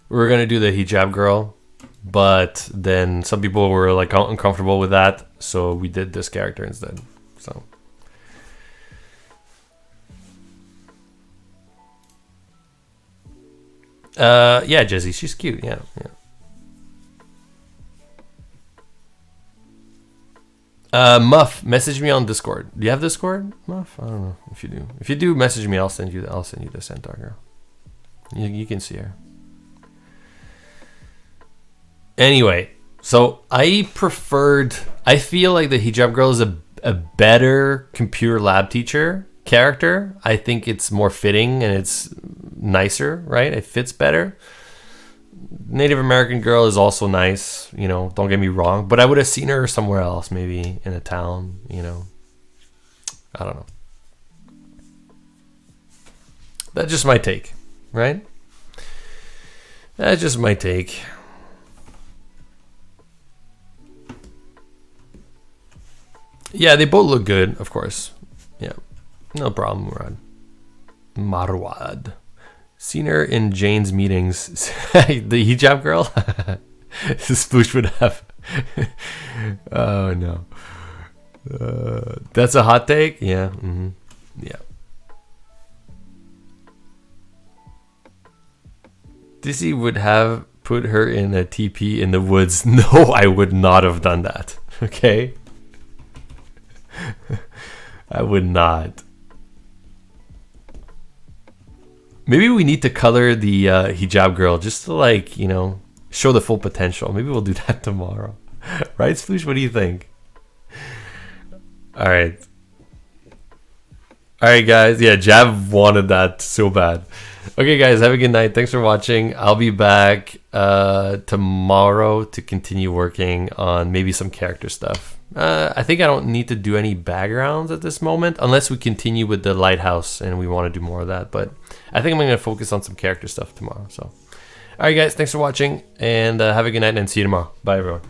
We were going to do the hijab girl but then some people were like uncomfortable with that, so we did this character instead. So yeah, Jesse, she's cute. Yeah. Muff, message me on Discord. Do you have Discord, Muff? I don't know if you do. If you do, message me. I'll send you the Centaur girl. You can see her. Anyway, so I feel like the hijab girl is a better computer lab teacher character. I think it's more fitting and it's nicer, right? It fits better. Native American girl is also nice, you know, don't get me wrong, but I would have seen her somewhere else, maybe in a town, you know. I don't know. That's just my take, right? That's just my take. Yeah, they both look good, of course. Yeah, no problem, Murad. Marwad. Seen her in Jane's meetings. The hijab girl? Sploosh would have. Oh, no. That's a hot take? Yeah. Mm-hmm. Yeah. Dizzy would have put her in a TP in the woods. No, I would not have done that. Okay? I would not. Maybe we need to color the hijab girl just to, like, you know, show the full potential. Maybe we'll do that tomorrow. Right, Sploosh? What do you think? All right. All right, guys. Yeah, Jav wanted that so bad. Okay, guys, have a good night. Thanks for watching. I'll be back tomorrow to continue working on maybe some character stuff. I think I don't need to do any backgrounds at this moment, unless we continue with the lighthouse and we want to do more of that. But I think I'm going to focus on some character stuff tomorrow. So, all right, guys, thanks for watching, and have a good night, and see you tomorrow. Bye, everyone.